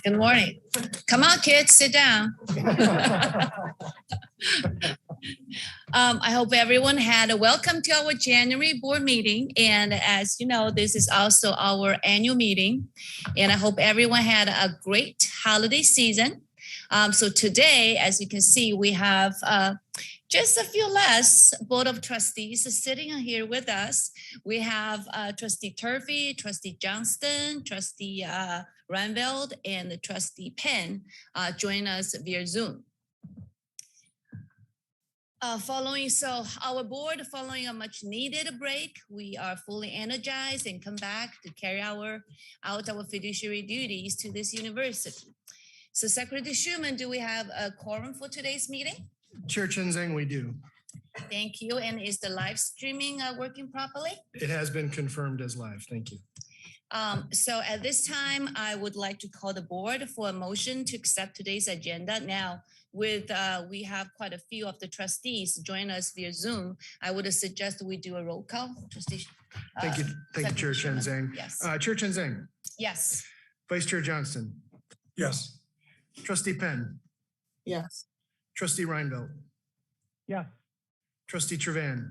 Good morning. Come on, kids, sit down. I hope everyone had a welcome to our January board meeting. And as you know, this is also our annual meeting. And I hope everyone had a great holiday season. So today, as you can see, we have just a few less Board of Trustees sitting here with us. We have Trustee Turfy, Trustee Johnston, Trustee Reinveld, and Trustee Penn join us via Zoom. Our board, following a much needed break, we are fully energized and come back to carry out our fiduciary duties to this university. So Secretary Schuman, do we have a quorum for today's meeting? Chair Chenzeng, we do. Thank you. And is the live streaming working properly? It has been confirmed as live. Thank you. So at this time, I would like to call the board for a motion to accept today's agenda. Now, we have quite a few of the trustees join us via Zoom. I would suggest we do a roll call. Trustee, thank you, Chair Chenzeng. Yes. Chair Chenzeng. Yes. Vice Chair Johnston. Yes. Trustee Penn. Yes. Trustee Reinveld. Yeah. Trustee Trevan.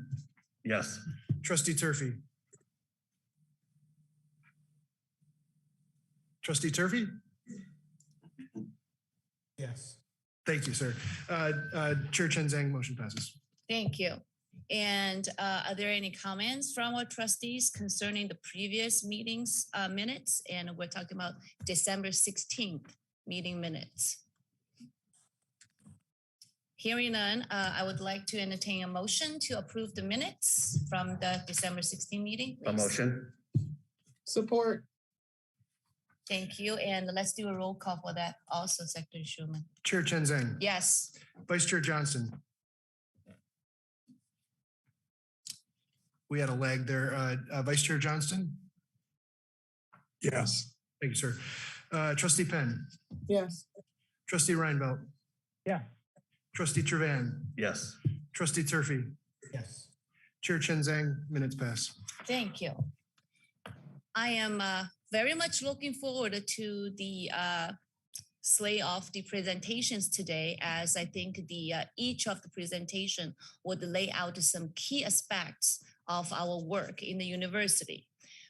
Yes. Trustee Turfy. Trustee Turfy? Yes. Thank you, sir. Chair Chenzeng, motion passes. Thank you. And are there any comments from our trustees concerning the previous meetings minutes? And we're talking about December 16th meeting minutes. Hearing none, I would like to entertain a motion to approve the minutes from the December 16th meeting. Please. A motion. Support. Thank you. And let's do a roll call for that also, Secretary Schuman. Chair Chenzeng. Yes. Vice Chair Johnston. We had a lag there. Vice Chair Johnston? Yes. Thank you, sir. Trustee Penn? Yes. Trustee Reinveld? Yeah. Trustee Trevan? Yes. Trustee Turfy? Yes. Chair Chenzeng, minutes pass. Thank you. I am very much looking forward to the slate of the presentations today, as I think each of the presentation would lay out some key aspects of our work in the university.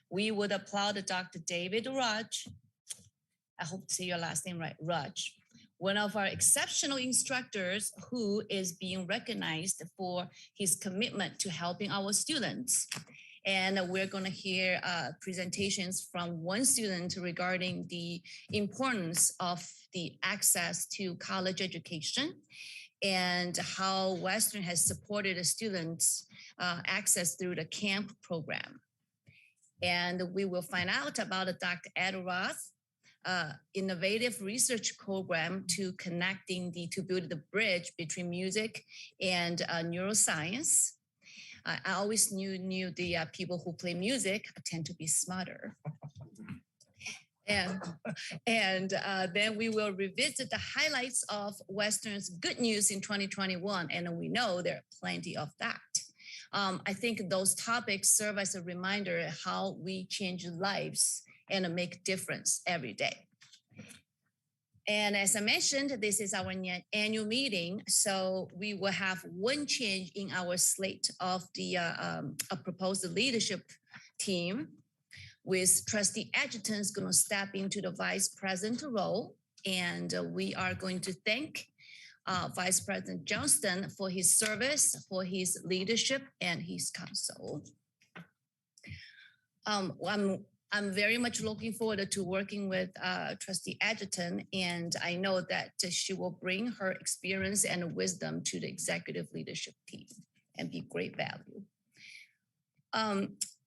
We would applaud Dr. David Raj. I hope to say your last name right, Raj. One of our exceptional instructors who is being recognized for his commitment to helping our students. And we're going to hear presentations from one student regarding the importance of the access to college education and how Western has supported the students' access through the camp program. And we will find out about Dr. Ed Roth, innovative research program to build the bridge between music and neuroscience. I always knew the people who play music tend to be smarter. And then we will revisit the highlights of Western's good news in 2021. And we know there are plenty of that. I think those topics serve as a reminder how we change lives and make difference every day. And as I mentioned, this is our annual meeting, so we will have one change in our slate of the proposed leadership team, with Trustee Adjutant going to step into the Vice President role, and we are going to thank Vice President Johnston for his service, for his leadership, and his counsel. I'm very much looking forward to working with Trustee Adjutant, and I know that she will bring her experience and wisdom to the executive leadership team and be great value.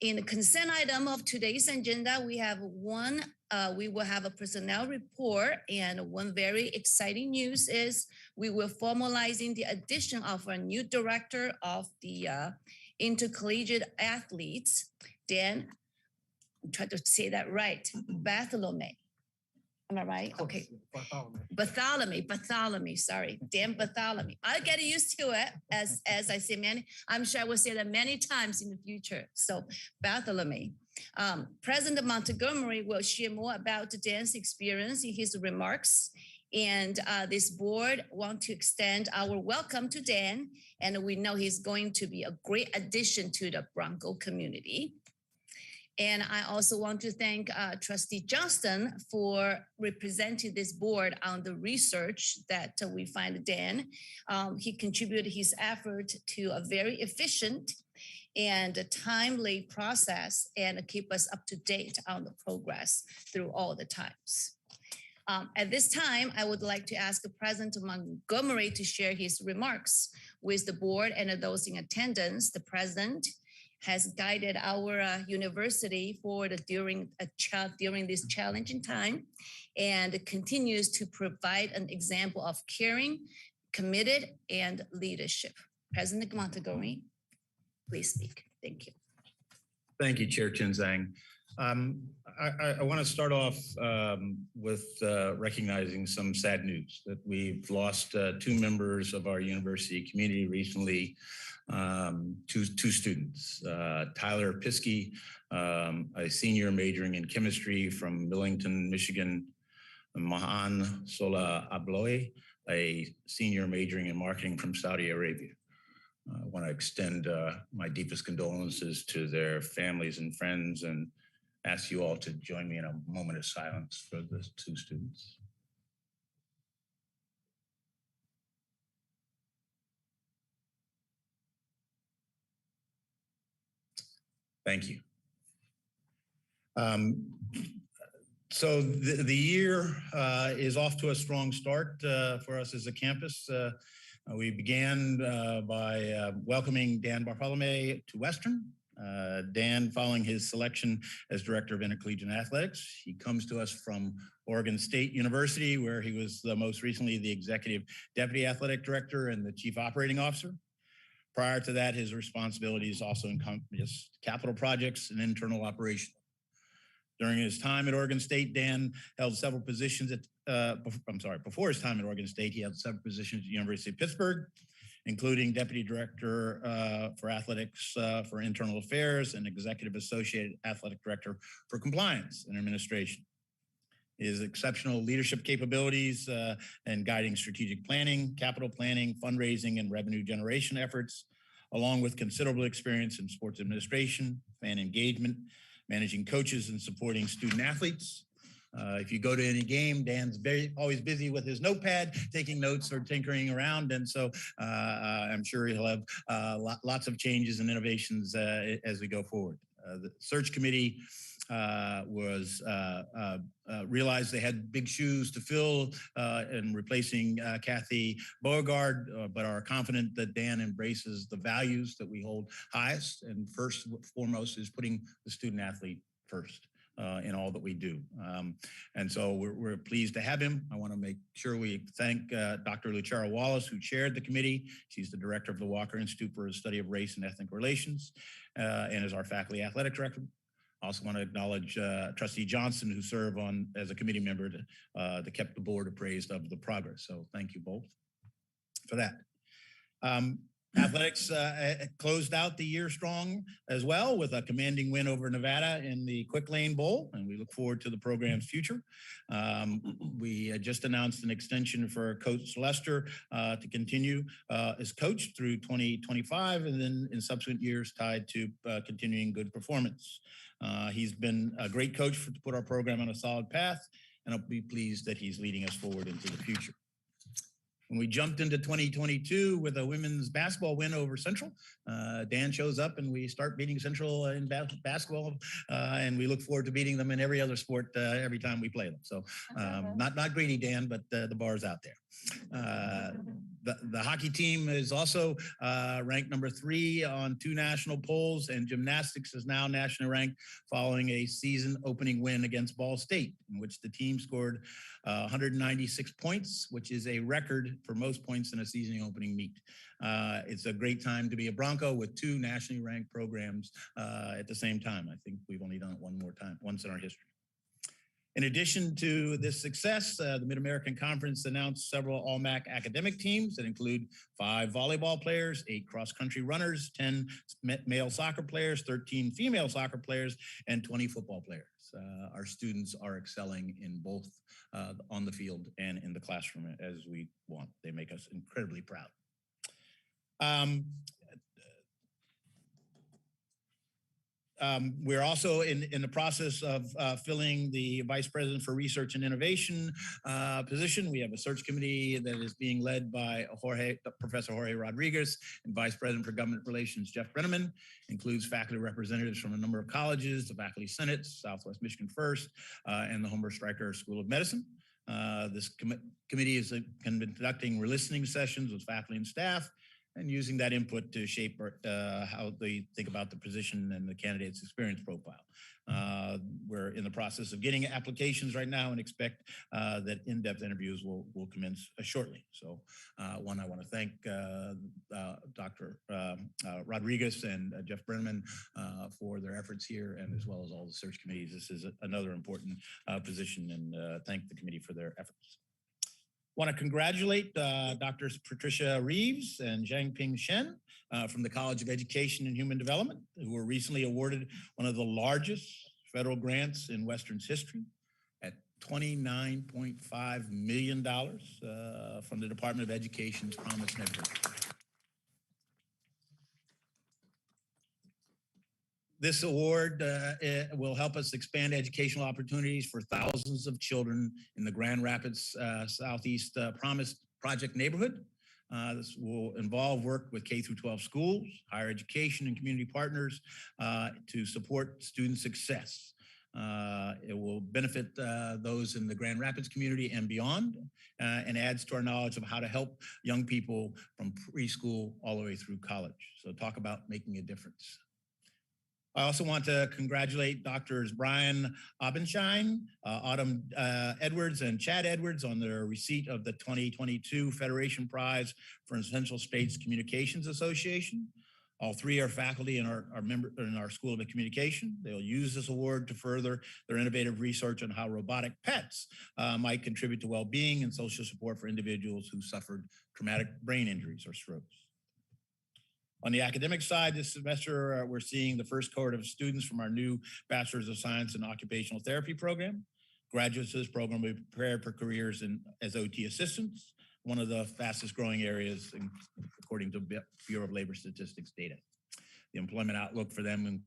In the consent item of today's agenda, we have we will have a personnel report, and one very exciting news is we will formalizing the addition of a new director of the intercollegiate athletes, Dan. Try to say that right, Bartholomew. Am I right? Okay. Bartholomew, sorry, Dan Bartholomew. I'll get used to it as I say many, I'm sure I will say that many times in the future. So Bartholomew. President Montgomery will share more about Dan's experience in his remarks. And this board want to extend our welcome to Dan. And we know he's going to be a great addition to the Bronco community. And I also want to thank Trustee Johnston for representing this board on the research that we find Dan. He contributed his effort to a very efficient and a timely process and keep us up to date on the progress through all the times. At this time, I would like to ask President Montgomery to share his remarks with the board and those in attendance. The president has guided our university forward during this challenging time and continues to provide an example of caring, committed, and leadership. President Montgomery, please speak. Thank you. Thank you, Chair Chinzang. I want to start off with recognizing some sad news that we've lost two members of our university community recently, two students, Tyler Piskey, a senior majoring in chemistry from Millington, Michigan, Mahan Sola Abloy, a senior majoring in marketing from Saudi Arabia. I want to extend my deepest condolences to their families and friends and ask you all to join me in a moment of silence for the two students. Thank you. So the year is off to a strong start for us as a campus. We began by welcoming Dan Bartholomew to Western. Dan, following his selection as Director of Intercollegiate Athletics, he comes to us from Oregon State University, where he was most recently the Executive Deputy Athletic Director and the Chief Operating Officer. Prior to that, his responsibilities also encompassed capital projects and internal operations. During his time at Oregon State, Dan held several positions before his time at Oregon State, he held several positions at the University of Pittsburgh, including Deputy Director for Athletics for Internal Affairs and Executive Associate Athletic Director for Compliance and Administration. His exceptional leadership capabilities and guiding strategic planning, capital planning, fundraising, and revenue generation efforts, along with considerable experience in sports administration, fan engagement, managing coaches, and supporting student athletes. If you go to any game, Dan's always busy with his notepad, taking notes or tinkering around. And so I'm sure he'll have lots of changes and innovations as we go forward. The search committee realized they had big shoes to fill in replacing Kathy Beauregard, but are confident that Dan embraces the values that we hold highest. And first and foremost is putting the student athlete first in all that we do. And so we're pleased to have him. I want to make sure we thank Dr. Lucara Wallace, who chaired the committee. She's the director of the Walker Institute for the Study of Race and Ethnic Relations and is our faculty athletic director. I also want to acknowledge Trustee Johnson, who served on as a committee member that kept the board appraised of the progress. So thank you both for that. Athletics closed out the year strong as well with a commanding win over Nevada in the Quick Lane Bowl, and we look forward to the program's future. We just announced an extension for Coach Lester to continue as coach through 2025, and then in subsequent years tied to continuing good performance. He's been a great coach to put our program on a solid path, and I'll be pleased that he's leading us forward into the future. When we jumped into 2022 with a women's basketball win over Central, Dan shows up and we start beating Central in basketball, and we look forward to beating them in every other sport every time we play them. So not greedy, Dan, but the bar's out there. The hockey team is also ranked number 3 on 2 national polls, and gymnastics is now nationally ranked following a season opening win against Ball State, in which the team scored 196 points, which is a record for most points in a season opening meet. It's a great time to be a Bronco with 2 nationally ranked programs at the same time. I think we've only done it once in our history. In addition to this success, the Mid-American Conference announced several All-MAC academic teams that include 5 volleyball players, 8 cross-country runners, 10 male soccer players, 13 female soccer players, and 20 football players. Our students are excelling in both on the field and in the classroom as we want. They make us incredibly proud. We're also in the process of filling the Vice President for Research and Innovation position. We have a search committee that is being led by Professor Jorge Rodriguez, and Vice President for Government Relations, Jeff Brenneman. Includes faculty representatives from a number of colleges, the Faculty Senate, Southwest Michigan First, and the Humber Stryker School of Medicine. This committee has been conducting listening sessions with faculty and staff, and using that input to shape how they think about the position and the candidate's experience profile. We're in the process of getting applications right now and expect that in-depth interviews will commence shortly. So one, I want to thank Dr. Rodriguez and Jeff Brenneman for their efforts here, and as well as all the search committees. This is another important position, and thank the committee for their efforts. Want to congratulate Drs. Patricia Reeves and Jiangping Shen from the College of Education and Human Development, who were recently awarded one of the largest federal grants in Western's history at $29.5 million from the Department of Education's Promise Network. This award will help us expand educational opportunities for thousands of children in the Grand Rapids Southeast Promise Project neighborhood. This will involve work with K-12 schools, higher education, and community partners to support student success. It will benefit those in the Grand Rapids community and beyond, and adds to our knowledge of how to help young people from preschool all the way through college. So talk about making a difference. I also want to congratulate Drs. Brian Obenshine, Autumn Edwards, and Chad Edwards on their receipt of the 2022 Federation Prize for Essential States Communications Association. All 3 are faculty in our School of Communication. They'll use this award to further their innovative research on how robotic pets might contribute to well-being and social support for individuals who suffered traumatic brain injuries or strokes. On the academic side, this semester, we're seeing the first cohort of students from our new Bachelor's of Science in Occupational Therapy program. Graduates of this program will be prepared for careers as OT assistants, one of the fastest growing areas according to Bureau of Labor Statistics data. The employment outlook for them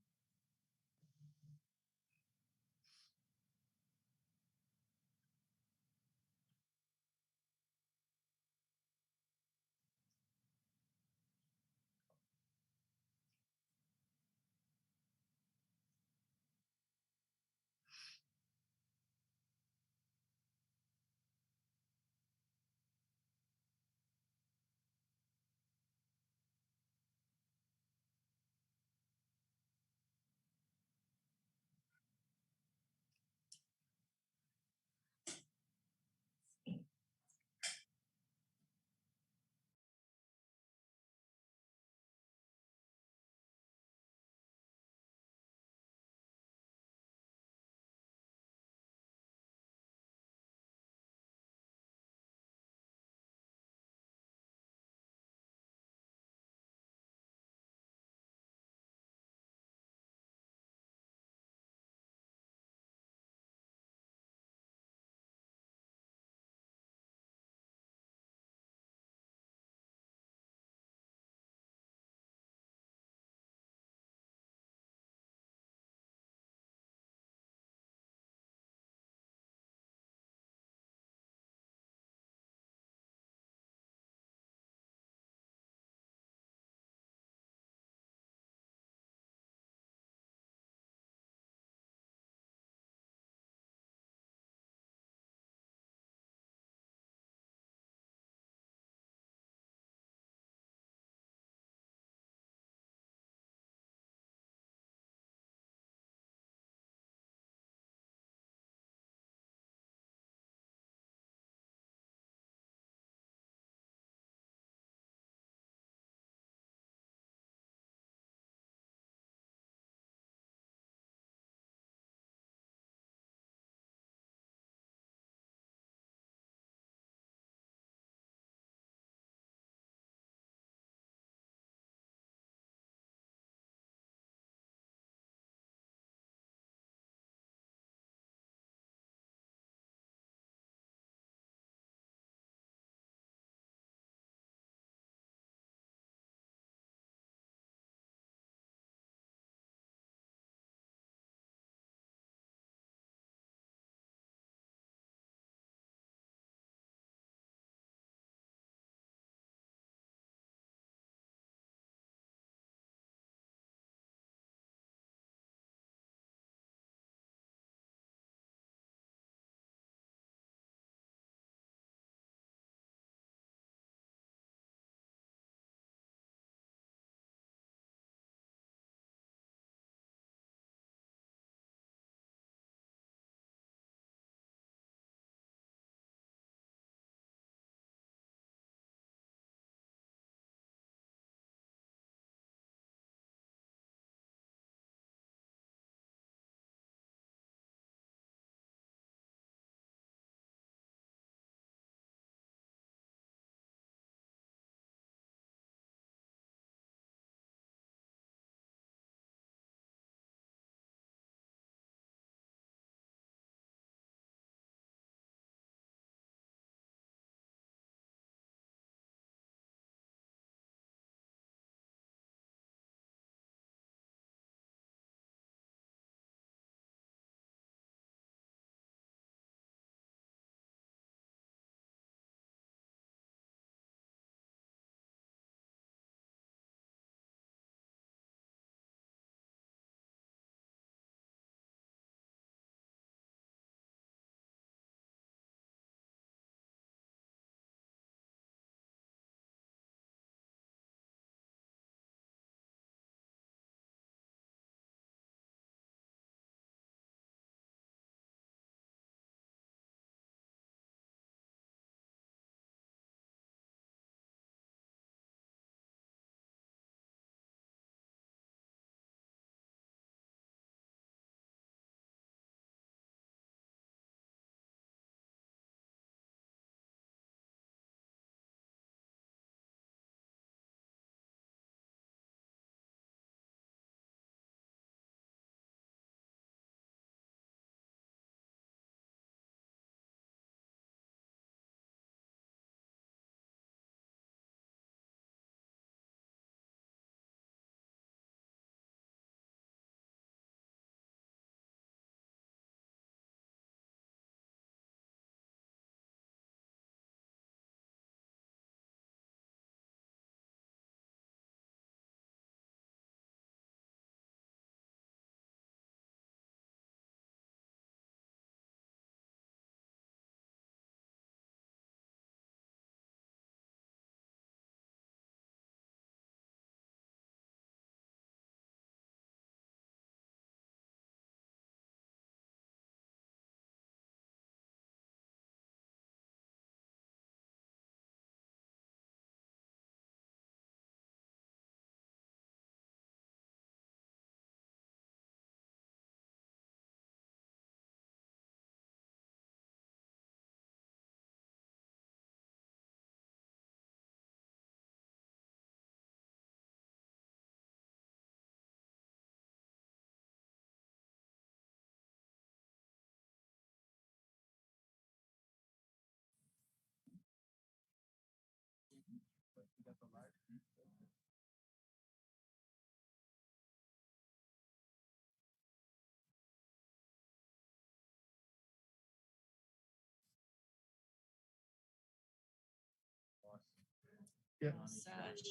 Yeah.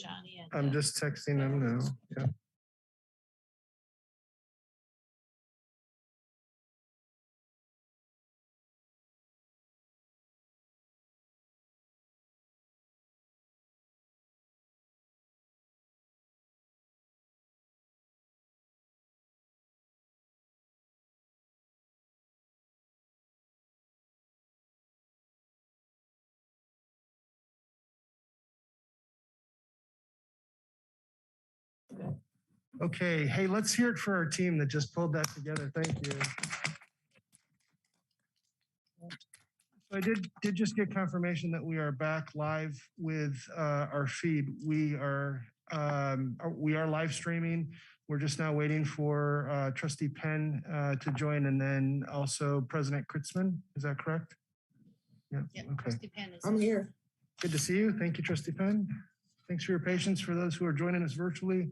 Johnny and I'm just texting them now. Yeah. Okay, hey, let's hear it for our team that just pulled that together. Thank you. So I did just get confirmation that we are back live with our feed. We are live streaming. We're just now waiting for Trustee Penn to join, and then also President Kritzman. Is that correct? Yeah. Okay. Trustee Penn is I'm here. Good to see you. Thank you, Trustee Penn. Thanks for your patience for those who are joining us virtually.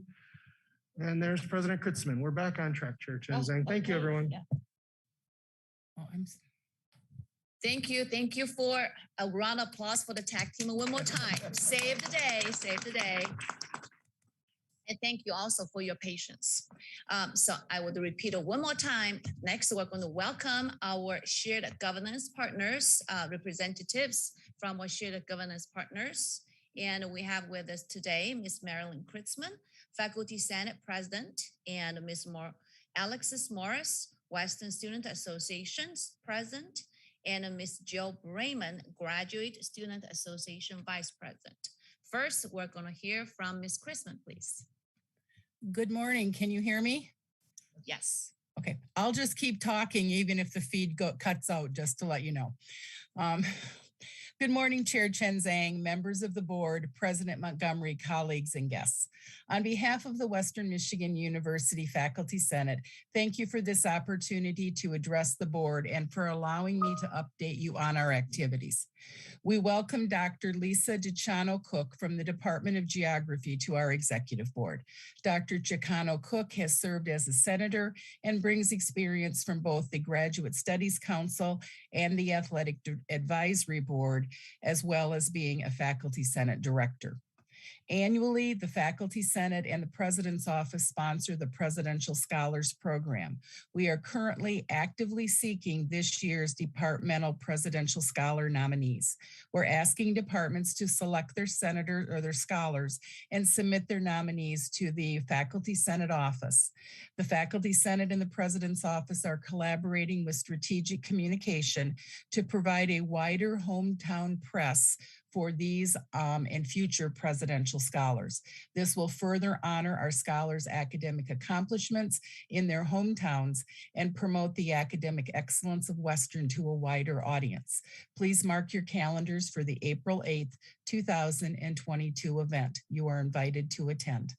And there's President Kritzman. We're back on track, Chair Chen Zhang. Thank you, everyone. Yeah. Thank you. Thank you for a round of applause for the tag team one more time. Save the day. Save the day. And thank you also for your patience. So I would repeat it one more time. Next, we're going to welcome our shared governance partners, representatives from our shared governance partners. And we have with us today, Ms. Marilyn Kritzman, Faculty Senate President, and Ms. Alexis Morris, Western Student Association's President, and Ms. Jill Brayman, Graduate Student Association Vice President. First, we're going to hear from Ms. Kritzman, please. Good morning. Can you hear me? Yes. Okay. I'll just keep talking even if the feed cuts out, just to let you know. Good morning, Chair Chen Zhang, members of the board, President Montgomery, colleagues, and guests. On behalf of the Western Michigan University Faculty Senate, thank you for this opportunity to address the board and for allowing me to update you on our activities. We welcome Dr. Lisa Dicciano-Cook from the Department of Geography to our executive board. Dr. Dicciano-Cook has served as a senator and brings experience from both the Graduate Studies Council and the Athletic Advisory Board, as well as being a Faculty Senate director. Annually, the Faculty Senate and the President's Office sponsor the Presidential Scholars Program. We are currently actively seeking this year's departmental Presidential Scholar nominees. We're asking departments to select their senator or their scholars and submit their nominees to the Faculty Senate office. The Faculty Senate and the President's Office are collaborating with Strategic Communication to provide a wider hometown press for these and future presidential scholars. This will further honor our scholars' academic accomplishments in their hometowns and promote the academic excellence of Western to a wider audience. Please mark your calendars for the April 8th, 2022 event. You are invited to attend.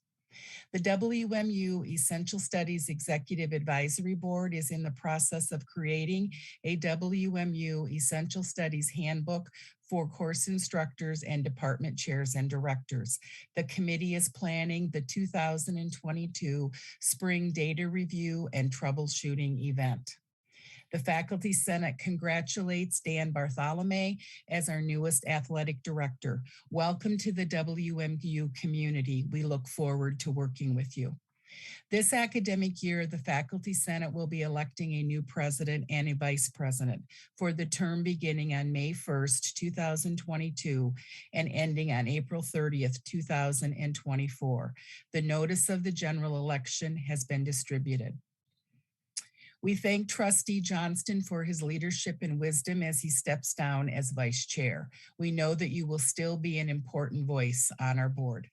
The WMU Essential Studies Executive Advisory Board is in the process of creating a WMU Essential Studies Handbook for course instructors and department chairs and directors. The committee is planning the 2022 Spring Data Review and Troubleshooting event. The Faculty Senate congratulates Dan Bartholomew as our newest athletic director. Welcome to the WMU community. We look forward to working with you. This academic year, the Faculty Senate will be electing a new president and a vice president for the term beginning on May 1st, 2022 and ending on April 30th, 2024. The notice of the general election has been distributed. We thank Trustee Johnston for his leadership and wisdom as he steps down as vice chair. We know that you will still be an important voice on our board.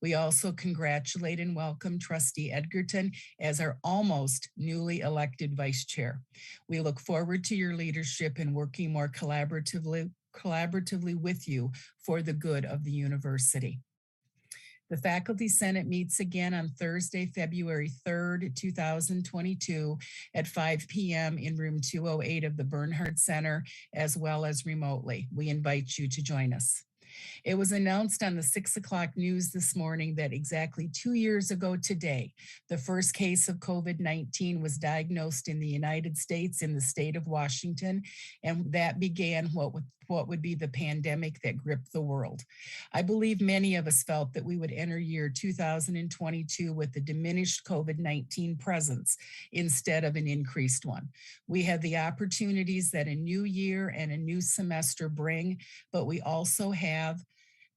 We also congratulate and welcome Trustee Edgerton as our almost newly elected vice chair. We look forward to your leadership and working more collaboratively with you for the good of the university. The Faculty Senate meets again on Thursday, February 3rd, 2022 at 5 p.m. in room 208 of the Bernhard Center, as well as remotely. We invite you to join us. It was announced on the 6 o'clock news this morning that exactly 2 years ago today, the first case of COVID-19 was diagnosed in the United States in the state of Washington, and that began what would be the pandemic that gripped the world. I believe many of us felt that we would enter year 2022 with a diminished COVID-19 presence instead of an increased one. We have the opportunities that a new year and a new semester bring, but we also have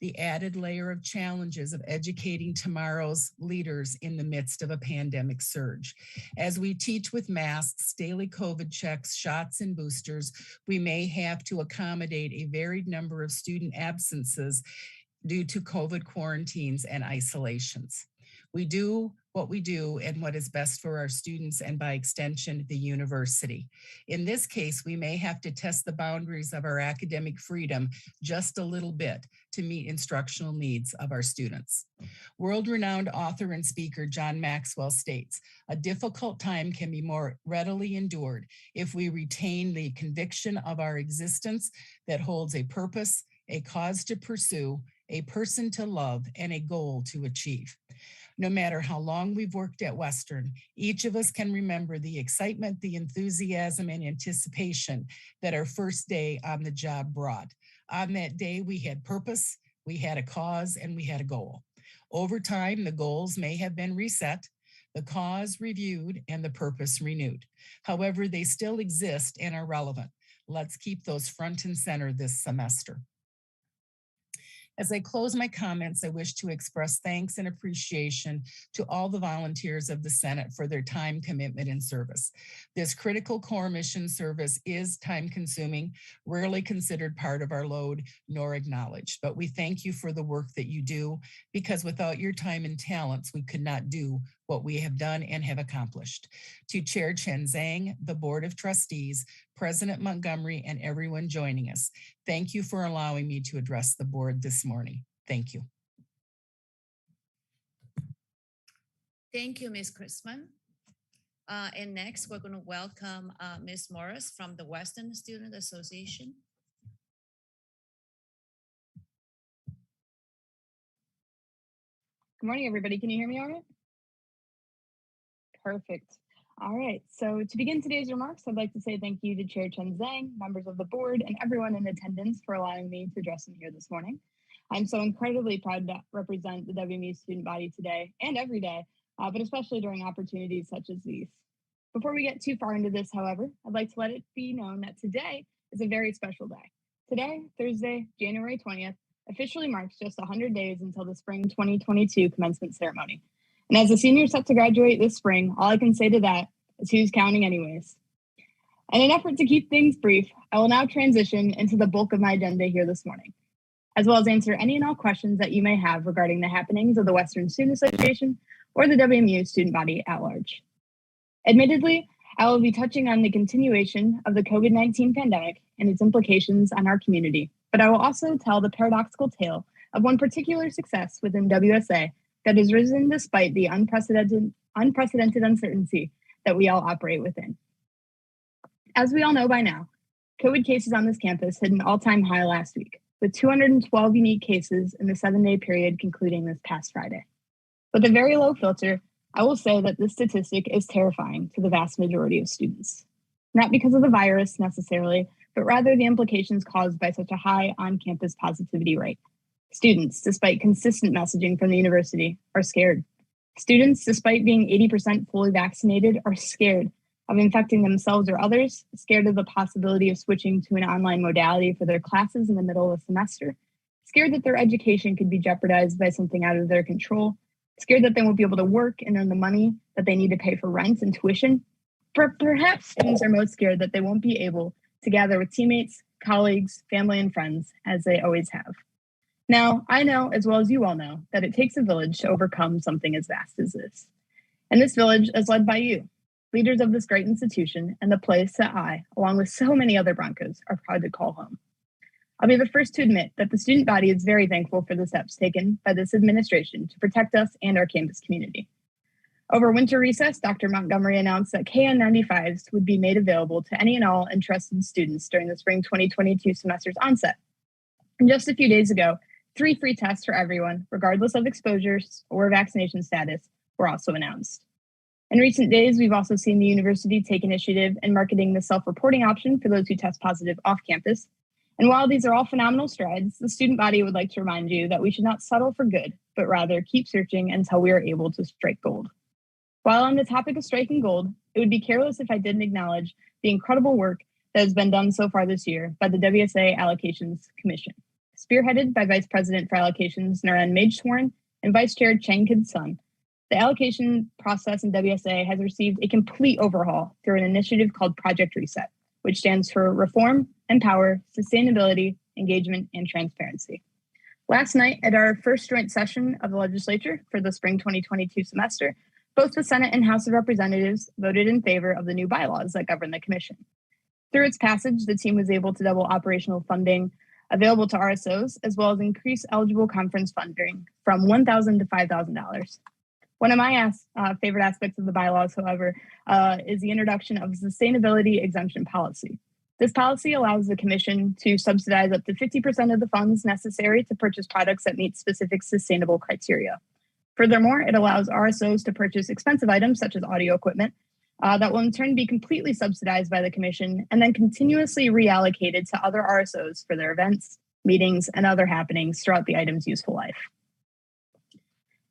the added layer of challenges of educating tomorrow's leaders in the midst of a pandemic surge. As we teach with masks, daily COVID checks, shots, and boosters, we may have to accommodate a varied number of student absences due to COVID quarantines and isolations. We do what we do and what is best for our students and by extension, the university. In this case, we may have to test the boundaries of our academic freedom just a little bit to meet instructional needs of our students. World-renowned author and speaker John Maxwell states, "A difficult time can be more readily endured if we retain the conviction of our existence that holds a purpose, a cause to pursue, a person to love, and a goal to achieve." No matter how long we've worked at Western, each of us can remember the excitement, the enthusiasm, and anticipation that our first day on the job brought. On that day, we had purpose, we had a cause, and we had a goal. Over time, the goals may have been reset, the cause reviewed, and the purpose renewed. However, they still exist and are relevant. Let's keep those front and center this semester. As I close my comments, I wish to express thanks and appreciation to all the volunteers of the Senate for their time, commitment, and service. This critical core mission service is time-consuming, rarely considered part of our load, nor acknowledged. But we thank you for the work that you do, because without your time and talents, we could not do what we have done and have accomplished. To Chair Chen Zhang, the Board of Trustees, President Montgomery, and everyone joining us, thank you for allowing me to address the board this morning. Thank you. Thank you, Ms. Chrisman. And next, we're going to welcome Ms. Morris from the Western Student Association. Good morning, everybody. Can you hear me all right? Perfect. All right, so to begin today's remarks, I'd like to say thank you to Chair Chen Zhang, members of the board, and everyone in attendance for allowing me to address them here this morning. I'm so incredibly proud to represent the WMU student body today and every day, but especially during opportunities such as these. Before we get too far into this, however, I'd like to let it be known that today is a very special day. Today, Thursday, January 20th, officially marks just 100 days until the spring 2022 commencement ceremony. And as a senior set to graduate this spring, all I can say to that is who's counting anyways. In an effort to keep things brief, I will now transition into the bulk of my agenda here this morning, as well as answer any and all questions that you may have regarding the happenings of the Western Student Association or the WMU student body at large. Admittedly, I will be touching on the continuation of the COVID-19 pandemic and its implications on our community, but I will also tell the paradoxical tale of one particular success within WSA that has risen despite the unprecedented uncertainty that we all operate within. As we all know by now, COVID cases on this campus hit an all-time high last week, with 212 unique cases in the 7-day period concluding this past Friday. With a very low filter, I will say that this statistic is terrifying to the vast majority of students. Not because of the virus necessarily, but rather the implications caused by such a high on-campus positivity rate. Students, despite consistent messaging from the university, are scared. Students, despite being 80% fully vaccinated, are scared of infecting themselves or others, scared of the possibility of switching to an online modality for their classes in the middle of a semester, scared that their education could be jeopardized by something out of their control, scared that they won't be able to work and earn the money that they need to pay for rent and tuition. Perhaps students are most scared that they won't be able to gather with teammates, colleagues, family, and friends, as they always have. Now, I know, as well as you all know, that it takes a village to overcome something as vast as this. And this village is led by you, leaders of this great institution, and the place that I, along with so many other Broncos, are proud to call home. I'll be the first to admit that the student body is very thankful for the steps taken by this administration to protect us and our campus community. Over winter recess, Dr. Montgomery announced that KN95s would be made available to any and all interested students during the spring 2022 semester's onset. And just a few days ago, 3 free tests for everyone, regardless of exposures or vaccination status, were also announced. In recent days, we've also seen the university take initiative in marketing the self-reporting option for those who test positive off campus. And while these are all phenomenal strides, the student body would like to remind you that we should not settle for good, but rather keep searching until we are able to strike gold. While on the topic of striking gold, it would be careless if I didn't acknowledge the incredible work that has been done so far this year by the WSA Allocations Commission, spearheaded by Vice President for Allocations Naren Magesworn and Vice Chair Chang Kid-sun. The allocation process in WSA has received a complete overhaul through an initiative called Project Reset, which stands for Reform, Empower, Sustainability, Engagement, and Transparency. Last night at our first joint session of the legislature for the spring 2022 semester, both the Senate and House of Representatives voted in favor of the new bylaws that govern the commission. Through its passage, the team was able to double operational funding available to RSOs, as well as increase eligible conference funding from $1,000 to $5,000. One of my favorite aspects of the bylaws, however, is the introduction of a sustainability exemption policy. This policy allows the commission to subsidize up to 50% of the funds necessary to purchase products that meet specific sustainable criteria. Furthermore, it allows RSOs to purchase expensive items such as audio equipment that will in turn be completely subsidized by the commission and then continuously reallocated to other RSOs for their events, meetings, and other happenings throughout the item's useful life.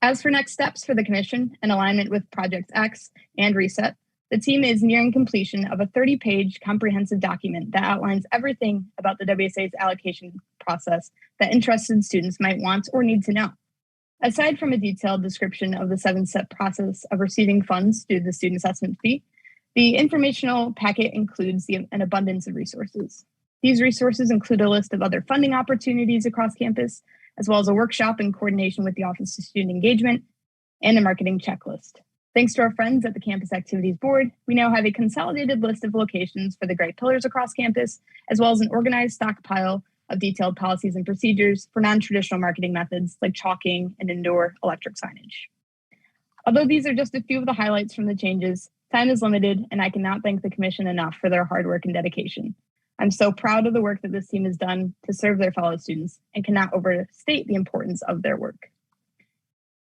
As for next steps for the commission, in alignment with Project X and Reset, the team is nearing completion of a 30-page comprehensive document that outlines everything about the WSA's allocation process that interested students might want or need to know. Aside from a detailed description of the 7-step process of receiving funds through the student assessment fee, the informational packet includes an abundance of resources. These resources include a list of other funding opportunities across campus, as well as a workshop in coordination with the Office of Student Engagement and a marketing checklist. Thanks to our friends at the Campus Activities Board, we now have a consolidated list of locations for the great pillars across campus, as well as an organized stockpile of detailed policies and procedures for non-traditional marketing methods like chalking and indoor electric signage. Although these are just a few of the highlights from the changes, time is limited, and I cannot thank the Commission enough for their hard work and dedication. I'm so proud of the work that this team has done to serve their fellow students and cannot overstate the importance of their work.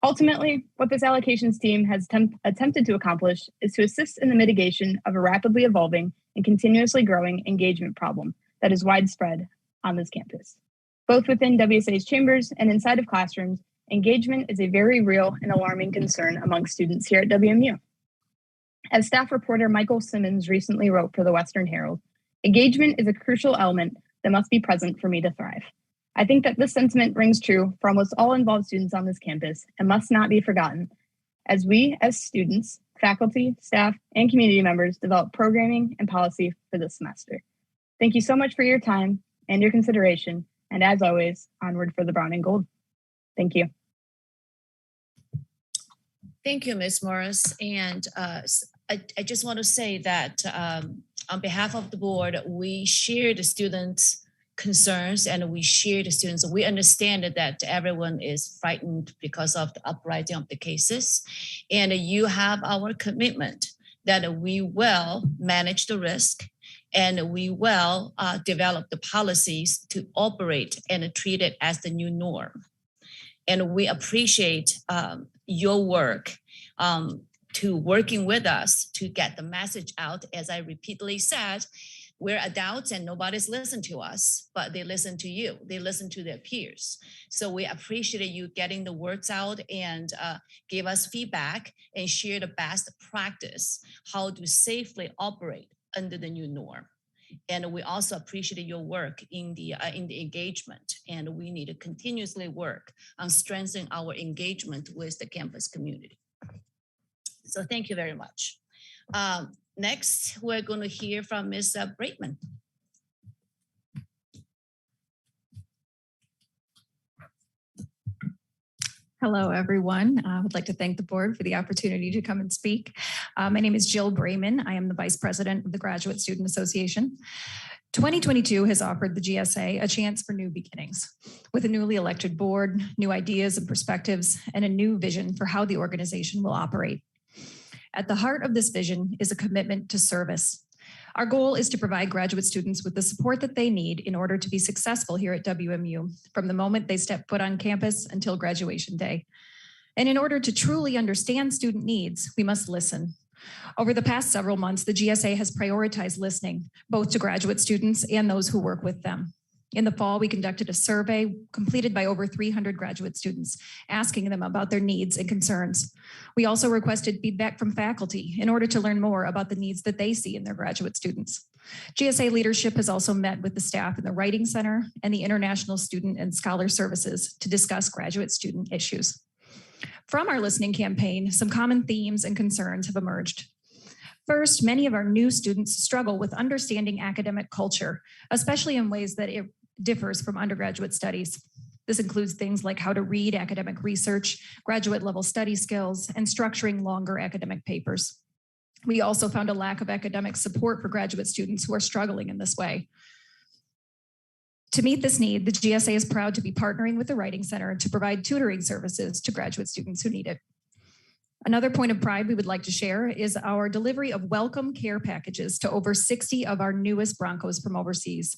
Ultimately, what this allocations team has attempted to accomplish is to assist in the mitigation of a rapidly evolving and continuously growing engagement problem that is widespread on this campus. Both within WSA's chambers and inside of classrooms, engagement is a very real and alarming concern among students here at WMU. As staff reporter Michael Simmons recently wrote for the Western Herald, engagement is a crucial element that must be present for me to thrive. I think that this sentiment rings true for almost all involved students on this campus and must not be forgotten as we, as students, faculty, staff, and community members develop programming and policy for this semester. Thank you so much for your time and your consideration, and as always, onward for the brown and gold. Thank you. Thank you, Ms. Morris. And I just want to say that on behalf of the board, we share the students' concerns and we share the students. We understand that everyone is frightened because of the uprising of the cases. And you have our commitment that we will manage the risk and we will develop the policies to operate and treat it as the new norm. And we appreciate your work to working with us to get the message out. As I repeatedly said, we're adults and nobody's listened to us, but they listen to you. They listen to their peers. So we appreciate you getting the words out and give us feedback and share the best practice, how to safely operate under the new norm. And we also appreciate your work in the engagement, and we need to continuously work on strengthening our engagement with the campus community. So thank you very much. Next, we're going to hear from Ms. Braitman. Hello, everyone. I would like to thank the board for the opportunity to come and speak. My name is Jill Brayman. I am the Vice President of the Graduate Student Association. 2022 has offered the GSA a chance for new beginnings. With a newly elected board, new ideas and perspectives, and a new vision for how the organization will operate. At the heart of this vision is a commitment to service. Our goal is to provide graduate students with the support that they need in order to be successful here at WMU from the moment they step foot on campus until graduation day. And in order to truly understand student needs, we must listen. Over the past several months, the GSA has prioritized listening, both to graduate students and those who work with them. In the fall, we conducted a survey completed by over 300 graduate students, asking them about their needs and concerns. We also requested feedback from faculty in order to learn more about the needs that they see in their graduate students. GSA leadership has also met with the staff in the Writing Center and the International Student and Scholar Services to discuss graduate student issues. From our listening campaign, some common themes and concerns have emerged. First, many of our new students struggle with understanding academic culture, especially in ways that it differs from undergraduate studies. This includes things like how to read academic research, graduate level study skills, and structuring longer academic papers. We also found a lack of academic support for graduate students who are struggling in this way. To meet this need, the GSA is proud to be partnering with the Writing Center to provide tutoring services to graduate students who need it. Another point of pride we would like to share is our delivery of welcome care packages to over 60 of our newest Broncos from overseas.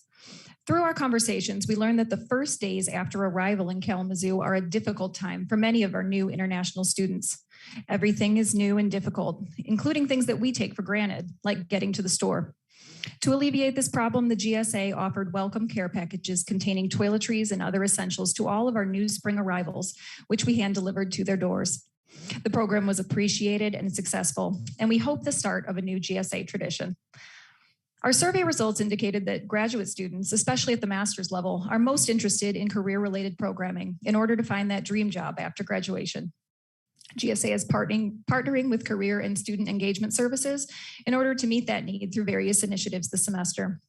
Through our conversations, we learned that the first days after arrival in Kalamazoo are a difficult time for many of our new international students. Everything is new and difficult, including things that we take for granted, like getting to the store. To alleviate this problem, the GSA offered welcome care packages containing toiletries and other essentials to all of our new spring arrivals, which we hand delivered to their doors. The program was appreciated and successful, and we hope the start of a new GSA tradition. Our survey results indicated that graduate students, especially at the master's level, are most interested in career-related programming in order to find that dream job after graduation. GSA is partnering with career and student engagement services in order to meet that need through various initiatives this semester.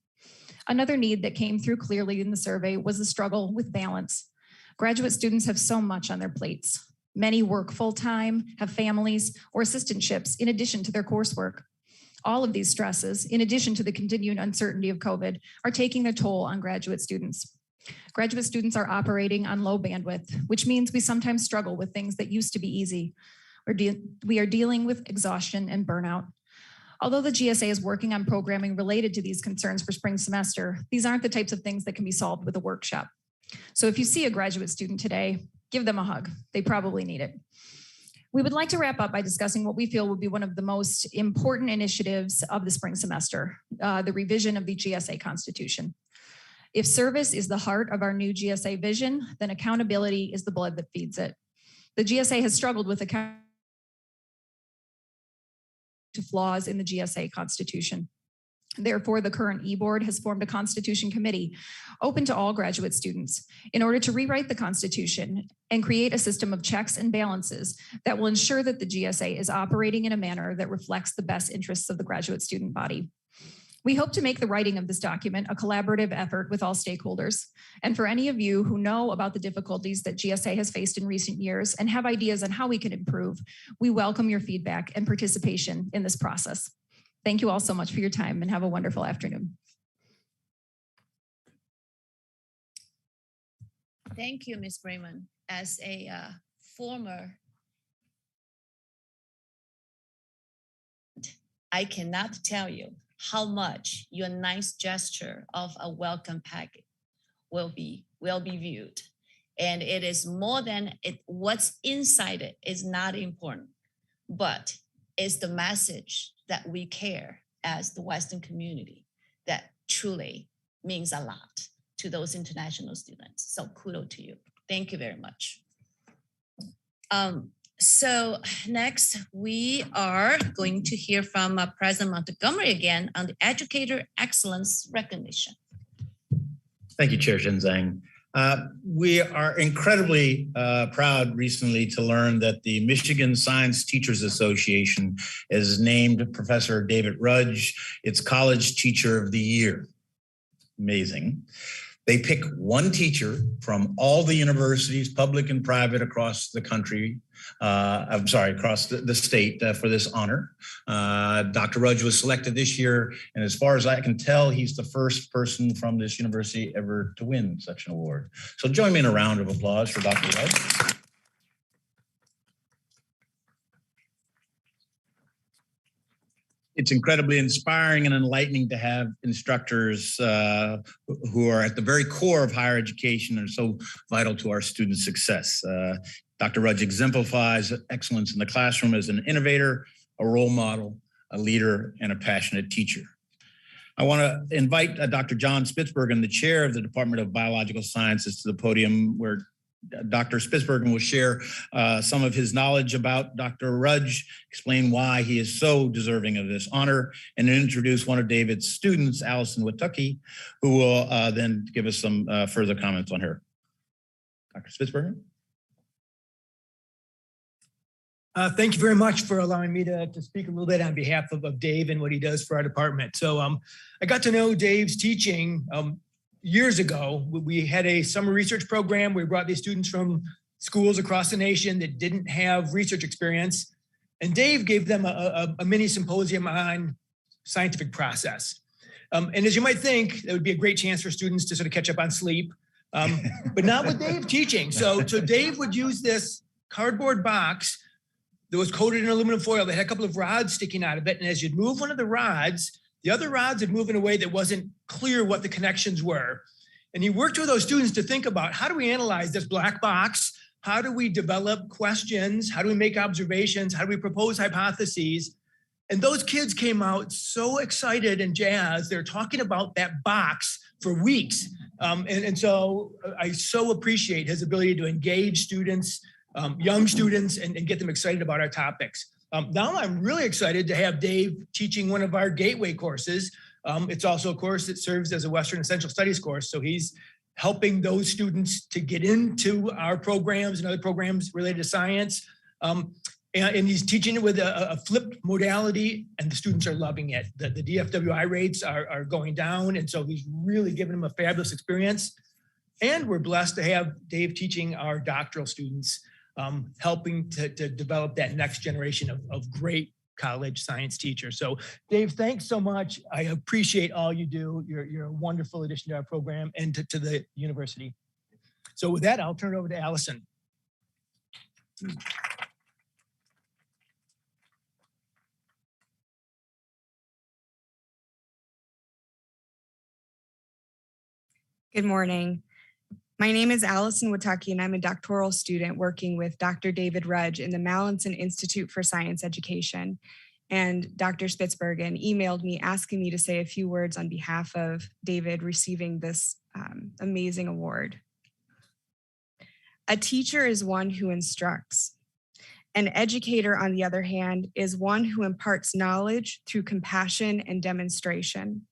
Another need that came through clearly in the survey was the struggle with balance. Graduate students have so much on their plates. Many work full-time, have families, or assistantships in addition to their coursework. All of these stresses, in addition to the continued uncertainty of COVID, are taking their toll on graduate students. Graduate students are operating on low bandwidth, which means we sometimes struggle with things that used to be easy. We are dealing with exhaustion and burnout. Although the GSA is working on programming related to these concerns for spring semester, these aren't the types of things that can be solved with a workshop. So if you see a graduate student today, give them a hug. They probably need it. We would like to wrap up by discussing what we feel will be one of the most important initiatives of the spring semester, the revision of the GSA Constitution. If service is the heart of our new GSA vision, then accountability is the blood that feeds it. The GSA has struggled with accountability to flaws in the GSA Constitution. Therefore, the current e-board has formed a Constitution Committee open to all graduate students in order to rewrite the Constitution and create a system of checks and balances that will ensure that the GSA is operating in a manner that reflects the best interests of the graduate student body. We hope to make the writing of this document a collaborative effort with all stakeholders. And for any of you who know about the difficulties that GSA has faced in recent years and have ideas on how we can improve, we welcome your feedback and participation in this process. Thank you all so much for your time and have a wonderful afternoon. Thank you, Ms. Brayman. As a former, I cannot tell you how much your nice gesture of a welcome packet will be viewed. And it is more than it, what's inside it is not important, but it's the message that we care as the Western community that truly means a lot to those international students. So kudos to you. Thank you very much. So next we are going to hear from President Montgomery again on the Educator Excellence Recognition. Thank you, Chair Zhang. We are incredibly proud recently to learn that the Michigan Science Teachers Association has named Professor David Rudge its College Teacher of the Year. Amazing. They pick one teacher from all the universities, public and private, across the country, across the state for this honor. Dr. Rudge was selected this year, and as far as I can tell, he's the first person from this university ever to win such an award. So join me in a round of applause for Dr. Rudge. It's incredibly inspiring and enlightening to have instructors who are at the very core of higher education and are so vital to our student success. Dr. Rudge exemplifies excellence in the classroom as an innovator, a role model, a leader, and a passionate teacher. I want to invite Dr. John Spitzbergen, the chair of the Department of Biological Sciences, to the podium where Dr. Spitzbergen will share some of his knowledge about Dr. Rudge, explain why he is so deserving of this honor, and introduce one of David's students, Allison Watucky, who will then give us some further comments on her. Dr. Spitzbergen. Thank you very much for allowing me to speak a little bit on behalf of Dave and what he does for our department. So I got to know Dave's teaching years ago. We had a summer research program. We brought these students from schools across the nation that didn't have research experience. And Dave gave them a mini symposium on scientific process. And as you might think, that would be a great chance for students to sort of catch up on sleep, but not with Dave teaching. So Dave would use this cardboard box that was coated in aluminum foil that had a couple of rods sticking out of it. And as you'd move one of the rods, the other rods would move in a way that wasn't clear what the connections were. And he worked with those students to think about, how do we analyze this black box? How do we develop questions? How do we make observations? How do we propose hypotheses? And those kids came out so excited and jazzed. They're talking about that box for weeks. And so I so appreciate his ability to engage students, young students, and get them excited about our topics. Now I'm really excited to have Dave teaching one of our gateway courses. It's also a course that serves as a Western Essential Studies course. So he's helping those students to get into our programs and other programs related to science. And he's teaching it with a flipped modality, and the students are loving it. The DFWI rates are going down, and so he's really giving them a fabulous experience. And we're blessed to have Dave teaching our doctoral students, helping to develop that next generation of great college science teachers. So Dave, thanks so much. I appreciate all you do. You're a wonderful addition to our program and to the university. So with that, I'll turn it over to Allison. Good morning. My name is Allison Watucky, and I'm a doctoral student working with Dr. David Rudge in the Mallinson Institute for Science Education. And Dr. Spitzbergen emailed me asking me to say a few words on behalf of David receiving this amazing award. A teacher is one who instructs. An educator, on the other hand, is one who imparts knowledge through compassion and demonstration.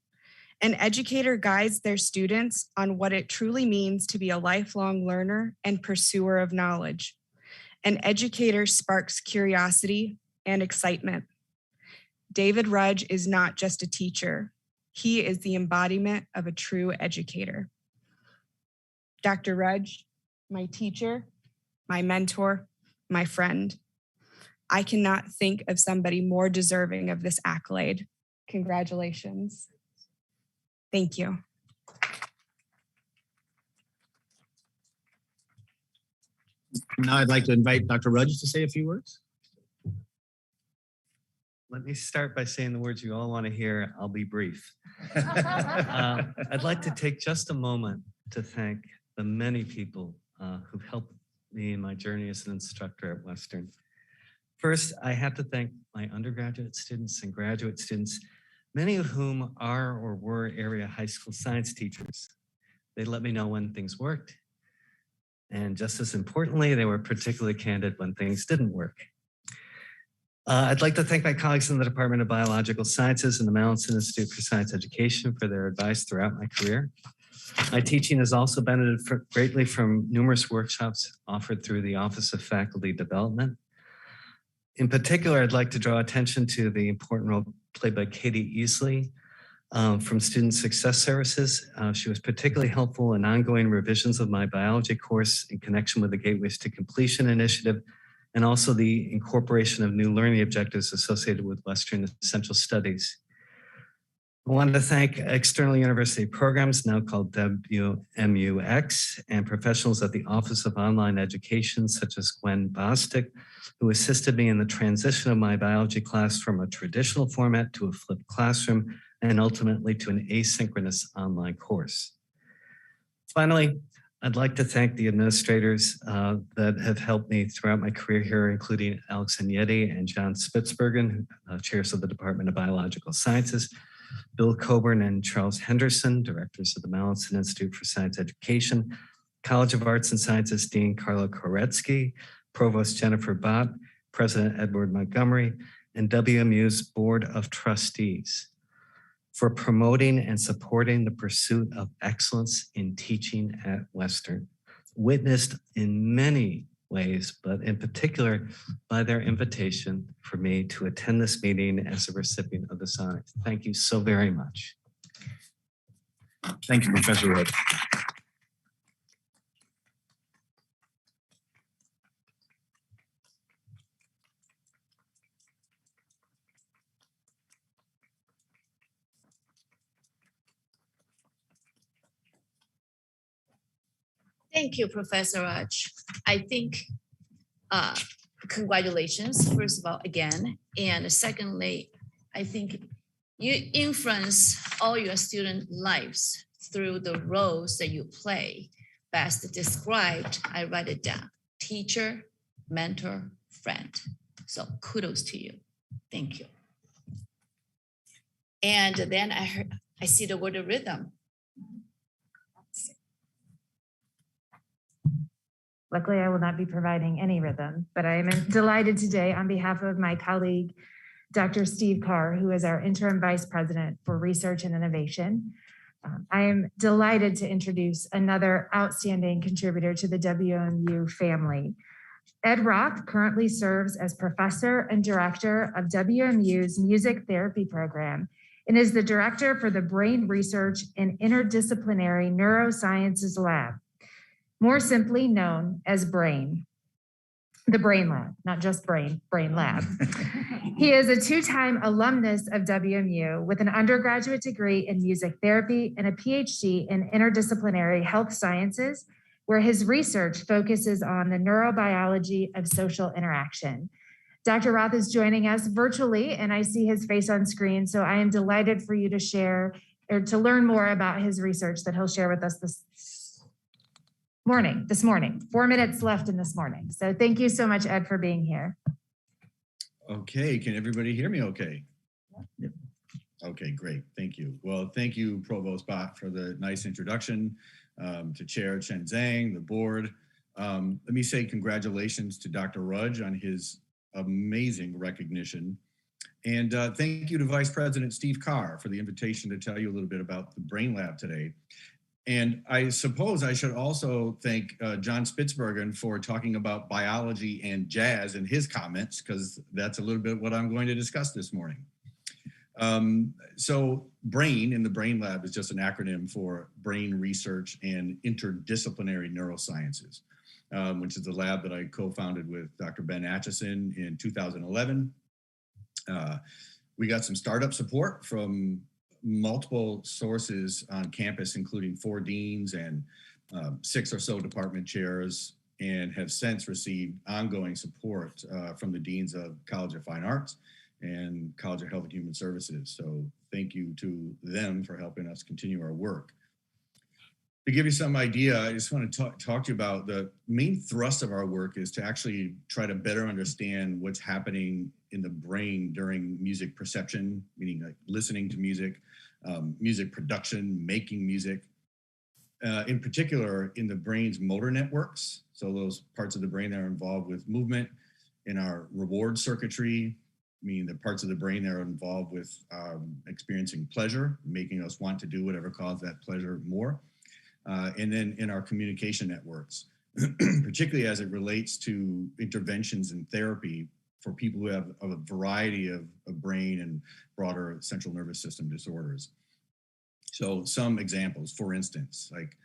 An educator guides their students on what it truly means to be a lifelong learner and pursuer of knowledge. An educator sparks curiosity and excitement. David Rudge is not just a teacher. He is the embodiment of a true educator. Dr. Rudge, my teacher, my mentor, my friend. I cannot think of somebody more deserving of this accolade. Congratulations. Thank you. Now I'd like to invite Dr. Rudge to say a few words. Let me start by saying the words you all want to hear. I'll be brief. I'd like to take just a moment to thank the many people who've helped me in my journey as an instructor at Western. First, I have to thank my undergraduate students and graduate students, many of whom are or were area high school science teachers. They let me know when things worked. And just as importantly, they were particularly candid when things didn't work. I'd like to thank my colleagues in the Department of Biological Sciences and the Mallinson Institute for Science Education for their advice throughout my career. My teaching has also benefited greatly from numerous workshops offered through the Office of Faculty Development. In particular, I'd like to draw attention to the important role played by Katie Easley from Student Success Services. She was particularly helpful in ongoing revisions of my biology course in connection with the Gateways to Completion initiative, and also the incorporation of new learning objectives associated with Western Essential Studies. I wanted to thank external university programs, now called WMUX, and professionals at the Office of Online Education, such as Gwen Bostic, who assisted me in the transition of my biology class from a traditional format to a flipped classroom, and ultimately to an asynchronous online course. Finally, I'd like to thank the administrators that have helped me throughout my career here, including Alex Agnetti and John Spitzbergen, chairs of the Department of Biological Sciences, Bill Coburn and Charles Henderson, directors of the Mallinson Institute for Science Education, College of Arts and Sciences Dean Carla Koretsky, Provost Jennifer Bott, President Edward Montgomery, and WMU's Board of Trustees for promoting and supporting the pursuit of excellence in teaching at Western, witnessed in many ways, but in particular by their invitation for me to attend this meeting as a recipient of this honor. Thank you so very much. Thank you, Professor Wood. Thank you, Professor Raj. I think congratulations, first of all, again. And secondly, I think you influence all your student lives through the roles that you play. Best described, I write it down, teacher, mentor, friend. So kudos to you. Thank you. And then I see the word rhythm. Luckily, I will not be providing any rhythm, but I am delighted today on behalf of my colleague, Dr. Steve Carr, who is our interim vice president for research and innovation. I am delighted to introduce another outstanding contributor to the WMU family. Ed Roth currently serves as professor and director of WMU's music therapy program and is the director for the Brain Research and Interdisciplinary Neurosciences Lab, more simply known as BRAIN, the Brain Lab, not just Brain Lab. He is a two-time alumnus of WMU with an undergraduate degree in music therapy and a PhD in interdisciplinary health sciences, where his research focuses on the neurobiology of social interaction. Dr. Roth is joining us virtually, and I see his face on screen, so I am delighted for you to share or to learn more about his research that he'll share with us this morning. 4 minutes left in this morning. So thank you so much, Ed, for being here. Okay, can everybody hear me okay? Yep. Okay, great, thank you. Well, thank you, Provost Bott, for the nice introduction, to Chair Chen Zhang, the board. Let me say congratulations to Dr. Rudge on his amazing recognition. And thank you to Vice President Steve Carr for the invitation to tell you a little bit about the Brain Lab today. And I suppose I should also thank John Spitzbergen for talking about biology and jazz in his comments, because that's a little bit what I'm going to discuss this morning. So BRAIN in the Brain Lab is just an acronym for Brain Research and Interdisciplinary Neurosciences, which is the lab that I co-founded with Dr. Ben Atchison in 2011. We got some startup support from multiple sources on campus, including 4 deans and 6 or so department chairs, and have since received ongoing support from the deans of College of Fine Arts and College of Health and Human Services. So thank you to them for helping us continue our work. To give you some idea, I just want to talk to you about the main thrust of our work is to actually try to better understand what's happening in the brain during music perception, meaning like listening to music, music production, making music, in particular in the brain's motor networks. So those parts of the brain that are involved with movement, in our reward circuitry, meaning the parts of the brain that are involved with experiencing pleasure, making us want to do whatever caused that pleasure more. And then in our communication networks, particularly as it relates to interventions in therapy for people who have a variety of brain and broader central nervous system disorders. So some examples, for instance, like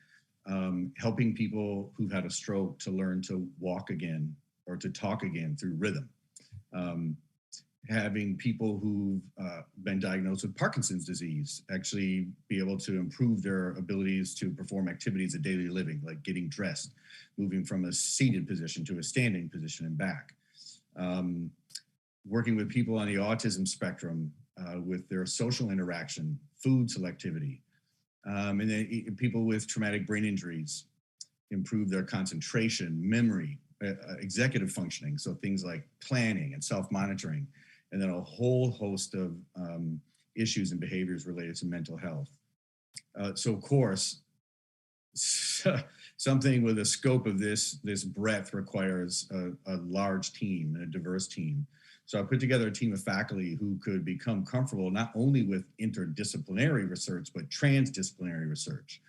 helping people who've had a stroke to learn to walk again or to talk again through rhythm. having people who've been diagnosed with Parkinson's disease actually be able to improve their abilities to perform activities of daily living, like getting dressed, moving from a seated position to a standing position and back. Working with people on the autism spectrum with their social interaction, food selectivity, and then people with traumatic brain injuries, improve their concentration, memory, executive functioning, so things like planning and self-monitoring, and then a whole host of issues and behaviors related to mental health. So of course, something with a scope of this breadth requires a large team, a diverse team. So I put together a team of faculty who could become comfortable not only with interdisciplinary research, but transdisciplinary research.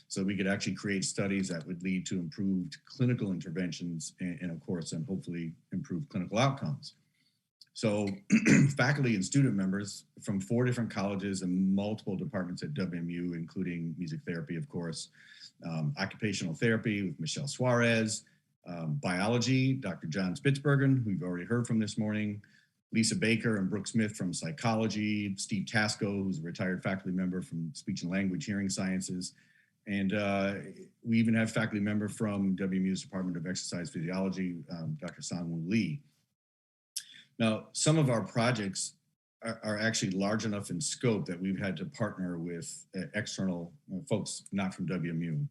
So we could actually create studies that would lead to improved clinical interventions and of course, and hopefully improve clinical outcomes. So faculty and student members from 4 different colleges and multiple departments at WMU, including music therapy, of course, occupational therapy with Michelle Suarez, biology, Dr. John Spitzbergen, who we've already heard from this morning, Lisa Baker and Brooke Smith from psychology, Steve Tasco, who's a retired faculty member from speech and language hearing sciences. And we even have faculty member from WMU's Department of Exercise Physiology, Dr. Sang-Woo Lee. Now, some of our projects are actually large enough in scope that we've had to partner with external folks not from WMU,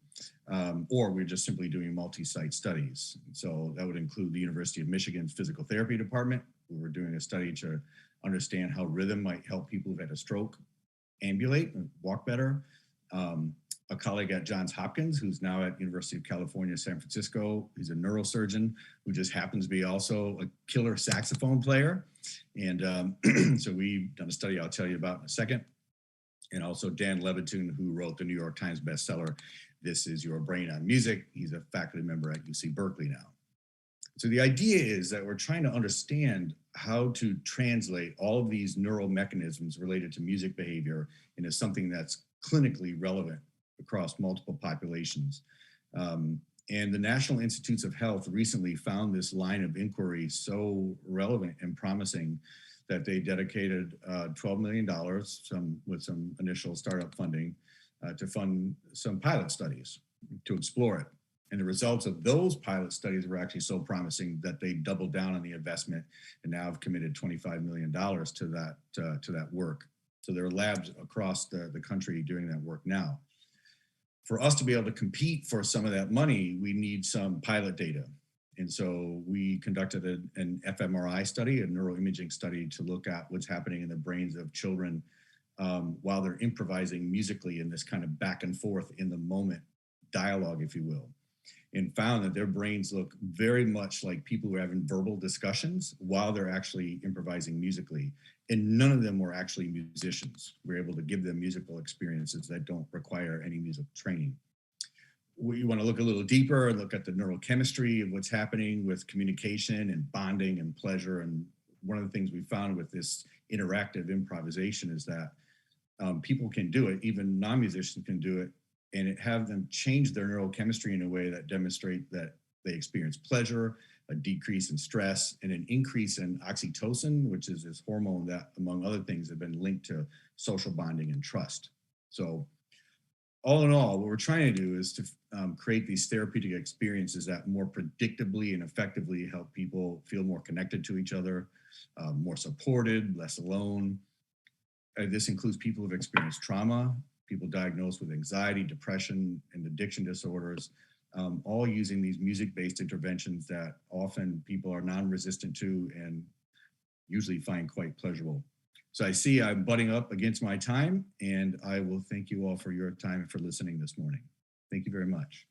or we're just simply doing multi-site studies. So that would include the University of Michigan's Physical Therapy Department, where we're doing a study to understand how rhythm might help people who've had a stroke ambulate and walk better. A colleague at Johns Hopkins, who's now at University of California, San Francisco. He's a neurosurgeon who just happens to be also a killer saxophone player. And so we've done a study I'll tell you about in a second. And also Dan Levittoon, who wrote the New York Times bestseller, This Is Your Brain on Music. He's a faculty member at UC Berkeley now. So the idea is that we're trying to understand how to translate all of these neural mechanisms related to music behavior into something that's clinically relevant across multiple populations. And the National Institutes of Health recently found this line of inquiry so relevant and promising that they dedicated $12 million with some initial startup funding to fund some pilot studies to explore it. And the results of those pilot studies were actually so promising that they doubled down on the investment and now have committed $25 million to that work. So there are labs across the country doing that work now. For us to be able to compete for some of that money, we need some pilot data. And so we conducted an fMRI study, a neuroimaging study, to look at what's happening in the brains of children while they're improvising musically in this kind of back and forth in the moment dialogue, if you will, and found that their brains look very much like people who are having verbal discussions while they're actually improvising musically. And none of them were actually musicians. We were able to give them musical experiences that don't require any music training. We want to look a little deeper and look at the neurochemistry of what's happening with communication and bonding and pleasure. And one of the things we found with this interactive improvisation is that people can do it, even non-musicians can do it, and it have them change their neurochemistry in a way that demonstrate that they experience pleasure, a decrease in stress, and an increase in oxytocin, which is this hormone that, among other things, have been linked to social bonding and trust. So all in all, what we're trying to do is to create these therapeutic experiences that more predictably and effectively help people feel more connected to each other, more supported, less alone. This includes people who've experienced trauma, people diagnosed with anxiety, depression, and addiction disorders, all using these music-based interventions that often people are non-resistant to and usually find quite pleasurable. So I see I'm butting up against my time, and I will thank you all for your time and for listening this morning. Thank you very much.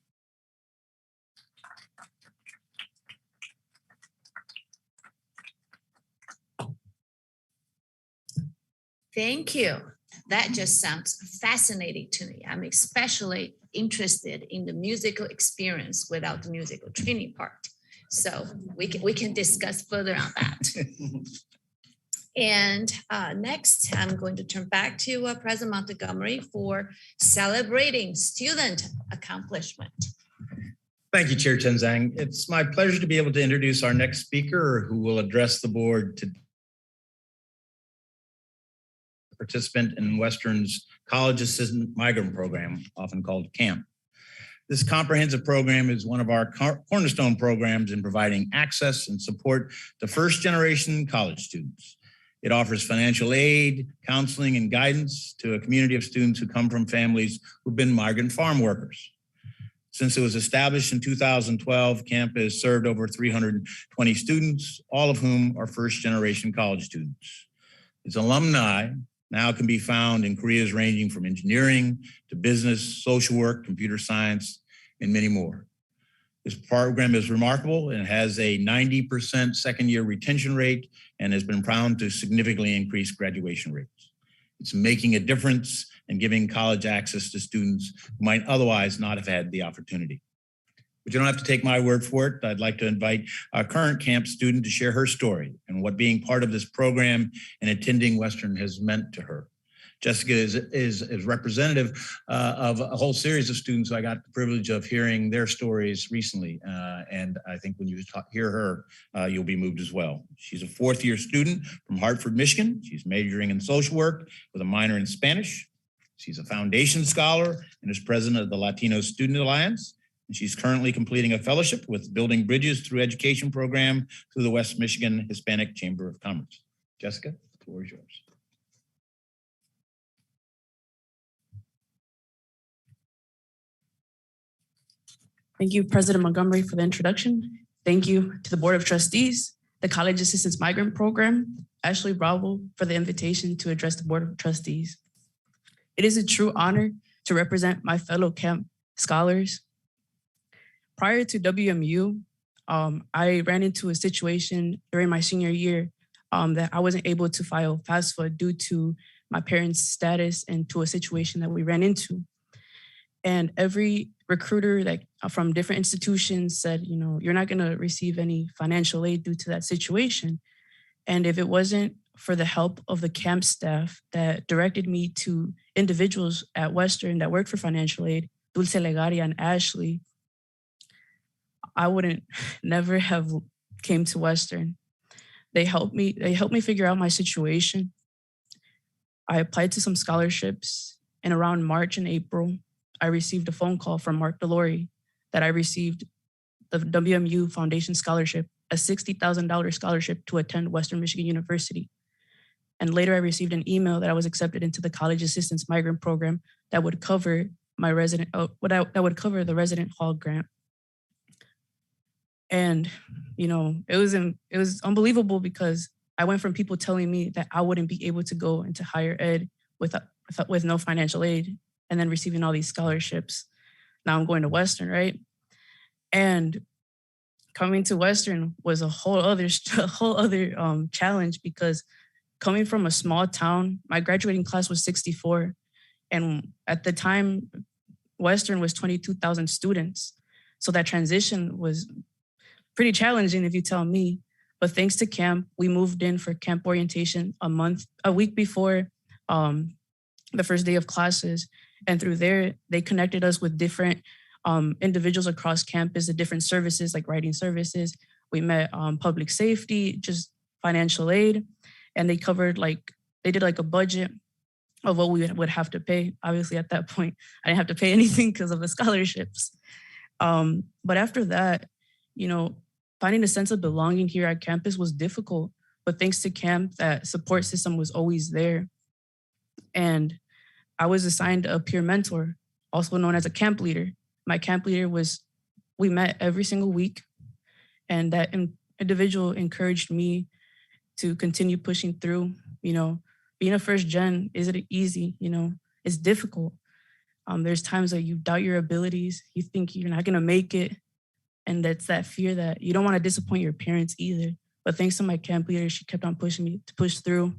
Thank you. That just sounds fascinating to me. I'm especially interested in the musical experience without the musical training part. So we can discuss further on that. And next, I'm going to turn back to President Montgomery for celebrating student accomplishment. Thank you, Chair Chen Zhang. It's my pleasure to be able to introduce our next speaker who will address the board today. participant in Western's College Assistant Migrant Program, often called CAMP. This comprehensive program is one of our cornerstone programs in providing access and support to first-generation college students. It offers financial aid, counseling, and guidance to a community of students who come from families who've been migrant farm workers. Since it was established in 2012, CAMP has served over 320 students, all of whom are first-generation college students. Its alumni now can be found in careers ranging from engineering to business, social work, computer science, and many more. This program is remarkable and has a 90% second-year retention rate and has been found to significantly increase graduation rates. It's making a difference and giving college access to students who might otherwise not have had the opportunity. But you don't have to take my word for it. I'd like to invite our current camp student to share her story and what being part of this program and attending Western has meant to her. Jessica is representative of a whole series of students. I got the privilege of hearing their stories recently. And I think when you hear her, you'll be moved as well. She's a fourth-year student from Hartford, Michigan. She's majoring in social work with a minor in Spanish. She's a foundation scholar and is president of the Latino Student Alliance. And she's currently completing a fellowship with Building Bridges Through Education program through the West Michigan Hispanic Chamber of Commerce. Jessica, the floor is yours. Thank you, President Montgomery, for the introduction. Thank you to the Board of Trustees, the College Assistance Migrant Program, Ashley Bravo for the invitation to address the Board of Trustees. It is a true honor to represent my fellow camp scholars. Prior to WMU, I ran into a situation during my senior year that I wasn't able to file FAFSA due to my parents' status and to a situation that we ran into. And every recruiter that from different institutions said, you know, you're not going to receive any financial aid due to that situation. And if it wasn't for the help of the camp staff that directed me to individuals at Western that worked for financial aid, Dulce Legaria and Ashley, I wouldn't never have came to Western. They helped me figure out my situation. I applied to some scholarships, and around March and April, I received a phone call from Mark Delory that I received the WMU Foundation Scholarship, a $60,000 scholarship to attend Western Michigan University. And later I received an email that I was accepted into the College Assistance Migrant Program that would cover my resident, that would cover the resident hall grant. And, you know, it was unbelievable because I went from people telling me that I wouldn't be able to go into higher ed with no financial aid, and then receiving all these scholarships. Now I'm going to Western, right? And coming to Western was a whole other challenge because coming from a small town, my graduating class was 64. And at the time, Western was 22,000 students. So that transition was pretty challenging if you tell me. But thanks to camp, we moved in for camp orientation a week before the first day of classes. And through there, they connected us with different individuals across campus, the different services like writing services. We met public safety, just financial aid, and they covered they did a budget of what we would have to pay. Obviously, at that point, I didn't have to pay anything because of the scholarships. But after that, you know, finding a sense of belonging here at campus was difficult. But thanks to camp, that support system was always there. And I was assigned a peer mentor, also known as a camp leader. My camp leader we met every single week, and that individual encouraged me to continue pushing through. You know, being a first gen isn't easy, you know, it's difficult. There's times that you doubt your abilities, you think you're not gonna make it, and that's that fear that you don't wanna disappoint your parents either. But thanks to my camp leader, she kept on pushing me to push through.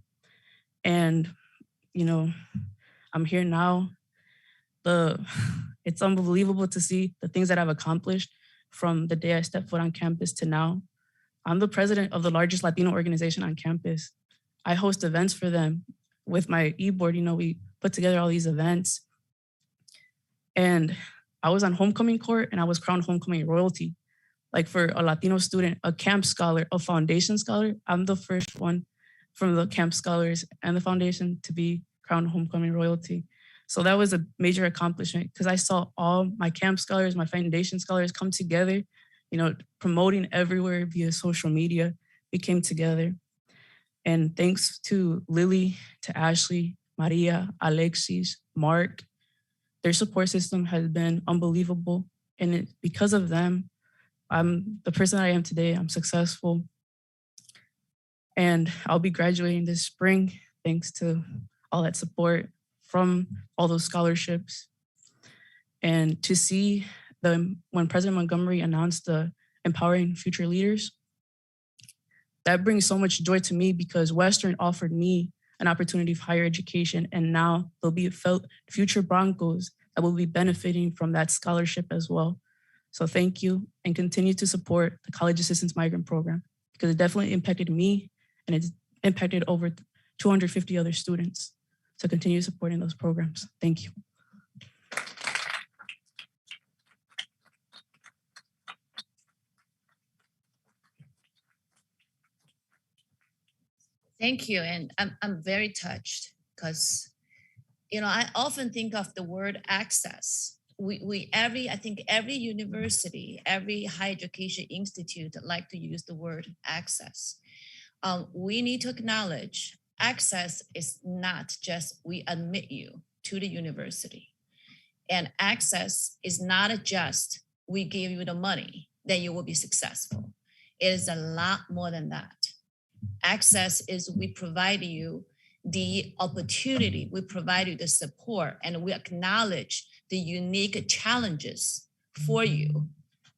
And, you know, I'm here now. It's unbelievable to see the things that I've accomplished from the day I stepped foot on campus to now. I'm the president of the largest Latino organization on campus. I host events for them with my e-board. You know, we put together all these events. And I was on homecoming court and I was crowned homecoming royalty. Like for a Latino student, a camp scholar, a foundation scholar, I'm the first one from the camp scholars and the foundation to be crowned homecoming royalty. So that was a major accomplishment because I saw all my camp scholars, my foundation scholars come together, you know, promoting everywhere via social media. We came together. And thanks to Lily, to Ashley, Maria, Alexis, Mark, their support system has been unbelievable. And because of them, I'm the person I am today. I'm successful. And I'll be graduating this spring thanks to all that support from all those scholarships. And to see when President Montgomery announced the Empowering Future Leaders, that brings so much joy to me because Western offered me an opportunity of higher education, and now there'll be future Broncos that will be benefiting from that scholarship as well. So thank you, and continue to support the College Assistance Migrant Program because it definitely impacted me and it's impacted over 250 other students. So continue supporting those programs. Thank you. Thank you. And I'm very touched because, you know, I often think of the word access. I think every university, every higher education institute like to use the word access. We need to acknowledge access is not just we admit you to the university. And access is not just we give you the money, then you will be successful. It is a lot more than that. Access is we provide you the opportunity, we provide you the support, and we acknowledge the unique challenges for you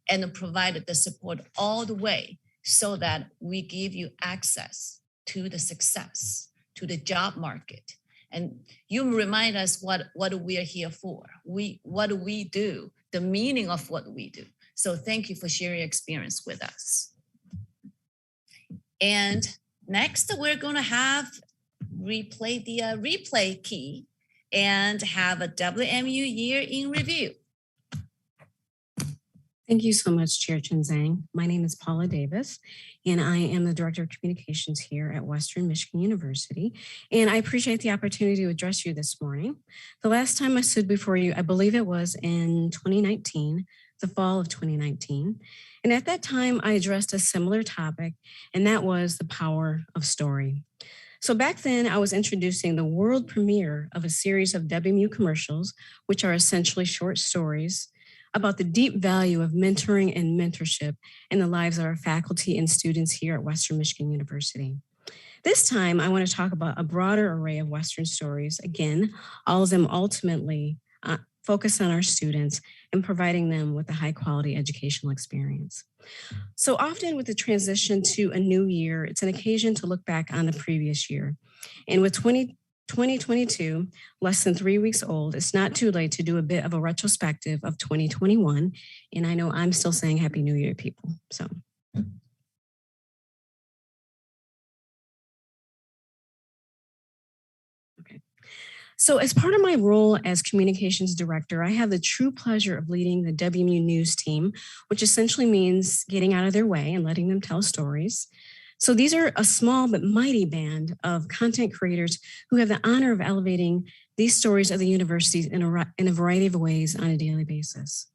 and provide the support all the way so that we give you access to the success, to the job market. And you remind us what we are here for, what do we do, the meaning of what we do. So thank you for sharing your experience with us. And next, we're going to have replay the replay key and have a WMU year in review. Thank you so much, Chair Chen Zhang. My name is Paula Davis, and I am the Director of Communications here at Western Michigan University. And I appreciate the opportunity to address you this morning. The last time I stood before you, I believe it was in 2019, the fall of 2019. And at that time, I addressed a similar topic, and that was the power of story. So back then, I was introducing the world premiere of a series of WMU commercials, which are essentially short stories about the deep value of mentoring and mentorship in the lives of our faculty and students here at Western Michigan University. This time, I want to talk about a broader array of Western stories. Again, all of them ultimately focus on our students and providing them with a high quality educational experience. So often with the transition to a new year, it's an occasion to look back on the previous year. And with 2022, less than 3 weeks old, it's not too late to do a bit of a retrospective of 2021. And I know I'm still saying Happy New Year, people. So. So as part of my role as communications director, I have the true pleasure of leading the WMU News team, which essentially means getting out of their way and letting them tell stories. So these are a small but mighty band of content creators who have the honor of elevating these stories of the universities in a variety of ways on a daily basis.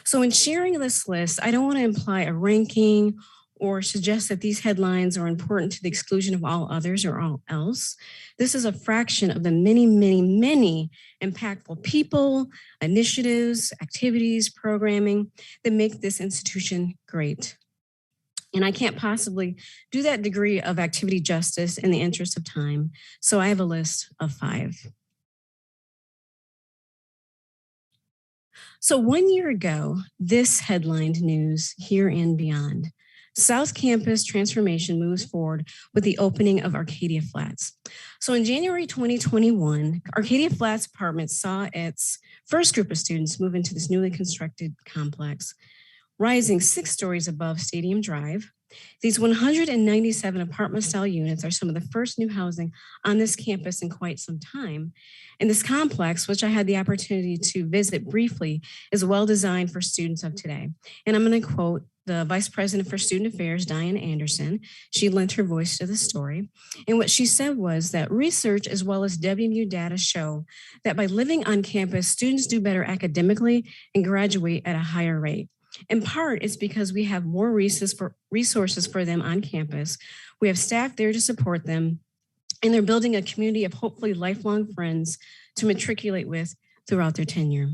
So in sharing this list, I don't want to imply a ranking or suggest that these headlines are important to the exclusion of all others or all else. This is a fraction of the many, many, many impactful people, initiatives, activities, programming that make this institution great. And I can't possibly do that degree of activity justice in the interest of time. So I have a list of 5. So 1 year ago, this headlined news here and beyond. South Campus transformation moves forward with the opening of Arcadia Flats. So in January 2021, Arcadia Flats Apartments saw its first group of students move into this newly constructed complex, rising 6 stories above Stadium Drive, These 197 apartment-style units are some of the first new housing on this campus in quite some time. And this complex, which I had the opportunity to visit briefly, is well designed for students of today. And I'm going to quote the Vice President for Student Affairs, Diane Anderson. She lent her voice to the story. And what she said was that research as well as WMU data show that by living on campus, students do better academically and graduate at a higher rate. In part, it's because we have more resources for them on campus. We have staff there to support them, and they're building a community of hopefully lifelong friends to matriculate with throughout their tenure.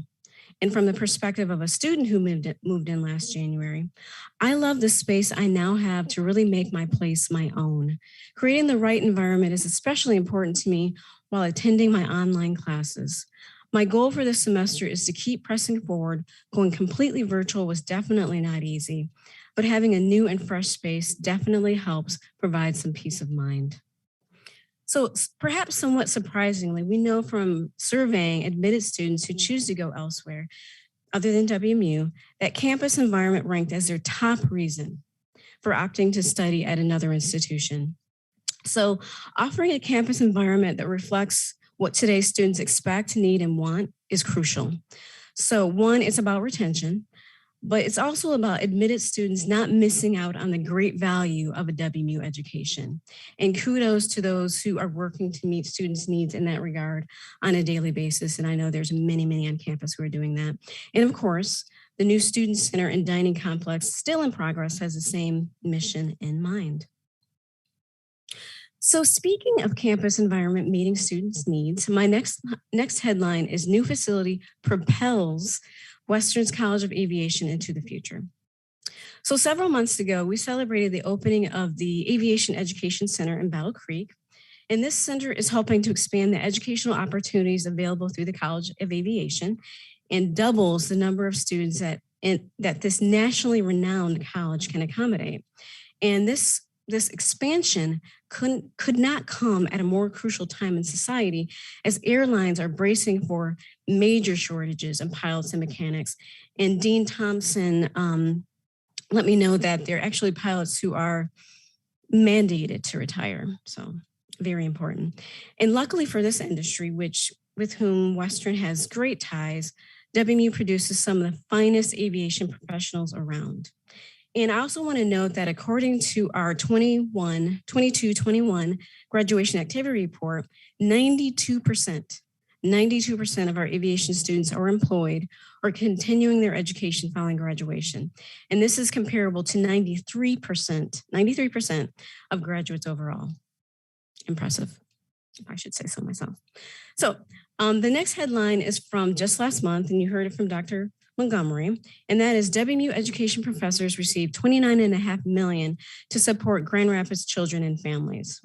And from the perspective of a student who moved in last January, I love the space I now have to really make my place my own. Creating the right environment is especially important to me while attending my online classes. My goal for this semester is to keep pressing forward. Going completely virtual was definitely not easy, but having a new and fresh space definitely helps provide some peace of mind. So perhaps somewhat surprisingly, we know from surveying admitted students who choose to go elsewhere other than WMU, that campus environment ranked as their top reason for opting to study at another institution. So offering a campus environment that reflects what today's students expect, need, and want is crucial. So one, it's about retention, but it's also about admitted students not missing out on the great value of a WMU education. And kudos to those who are working to meet students' needs in that regard on a daily basis. And I know there's many, many on campus who are doing that. And of course, the new Student Center and Dining Complex, still in progress, has the same mission in mind. So speaking of campus environment meeting students' needs, my next headline is New Facility Propels Western's College of Aviation into the Future. So several months ago, we celebrated the opening of the Aviation Education Center in Battle Creek. And this center is helping to expand the educational opportunities available through the College of Aviation and doubles the number of students that this nationally renowned college can accommodate. And this expansion could not come at a more crucial time in society as airlines are bracing for major shortages in pilots and mechanics. And Dean Thompson let me know that there are actually pilots who are mandated to retire. So very important. And luckily for this industry, with whom Western has great ties, WMU produces some of the finest aviation professionals around. And I also want to note that according to our 22-21 graduation activity report, 92% of our aviation students are employed or continuing their education following graduation. And this is comparable to 93% of graduates overall. Impressive, if I should say so myself. So the next headline is from just last month, and you heard it from Dr. Montgomery, and that is WMU education professors received $29.5 million to support Grand Rapids children and families.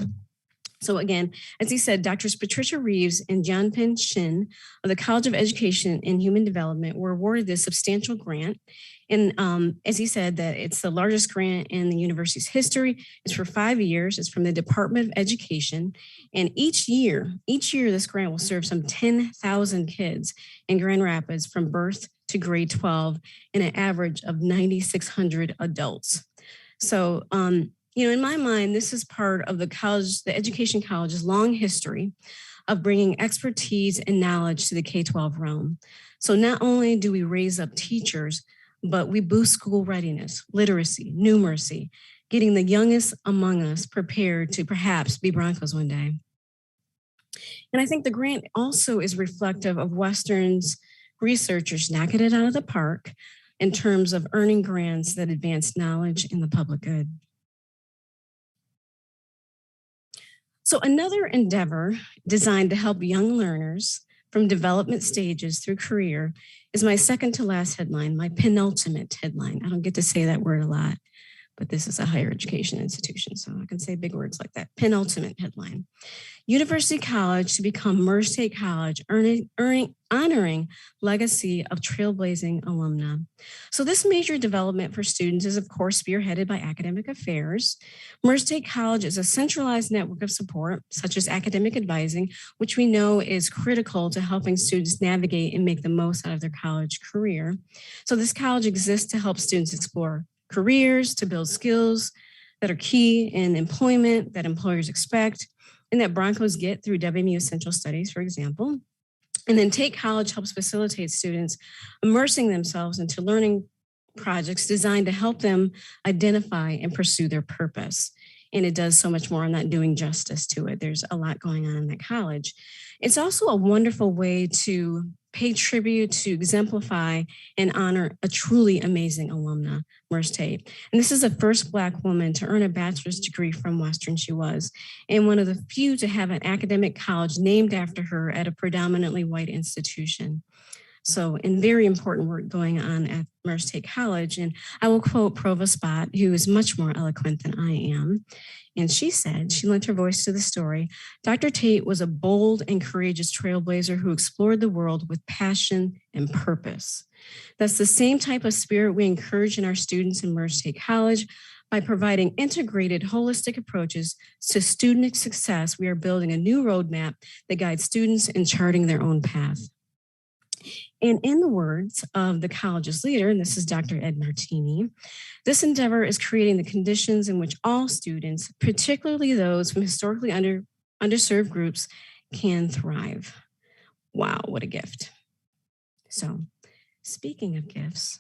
So again, as he said, Drs. Patricia Reeves and John Penn Shin of the College of Education and Human Development were awarded this substantial grant. And as he said, that it's the largest grant in the university's history. It's for 5 years. It's from the Department of Education. And each year, this grant will serve some 10,000 kids in Grand Rapids from birth to grade 12 and an average of 9,600 adults. So, in my mind, this is part of the Education College's long history of bringing expertise and knowledge to the K-12 realm. So not only do we raise up teachers, but we boost school readiness, literacy, numeracy, getting the youngest among us prepared to perhaps be Broncos one day. And I think the grant also is reflective of Western's researchers knocking it out of the park in terms of earning grants that advance knowledge in the public good. So another endeavor designed to help young learners from development stages through career is my second to last headline, my penultimate headline. I don't get to say that word a lot, but this is a higher education institution, so I can say big words like that. Penultimate headline. University College to become Merced State College, honoring legacy of trailblazing alumna. So this major development for students is of course spearheaded by academic affairs. Merced State College is a centralized network of support, such as academic advising, which we know is critical to helping students navigate and make the most out of their college career. So this college exists to help students explore careers, to build skills, that are key in employment that employers expect and that Broncos get through WMU Essential Studies, for example. And then Take College helps facilitate students immersing themselves into learning projects designed to help them identify and pursue their purpose. And it does so much more. I'm not doing justice to it. There's a lot going on in that college. It's also a wonderful way to pay tribute, to exemplify and honor a truly amazing alumna, Merce Tate. And this is the first Black woman to earn a bachelor's degree from Western, she was, and one of the few to have an academic college named after her at a predominantly white institution. So, and very important work going on at Merce Tate College. And I will quote Provost Spott, who is much more eloquent than I am. And she said, she lent her voice to the story, Dr. Tate was a bold and courageous trailblazer who explored the world with passion and purpose. That's the same type of spirit we encourage in our students in Merce Tate College. By providing integrated, holistic approaches to student success, we are building a new roadmap that guides students in charting their own path. And in the words of the college's leader, and this is Dr. Ed Martini, this endeavor is creating the conditions in which all students, particularly those from historically underserved groups, can thrive. Wow, what a gift. So speaking of gifts,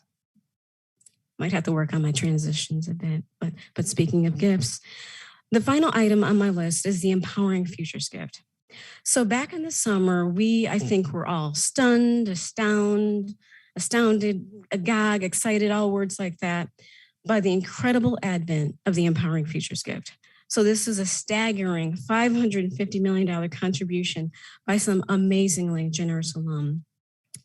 might have to work on my transitions a bit, but speaking of gifts, the final item on my list is the Empowering Futures gift. So back in the summer, I think we're all stunned, astounded, agog, excited, all words like that, by the incredible advent of the Empowering Futures gift. So this is a staggering $550 million contribution by some amazingly generous alum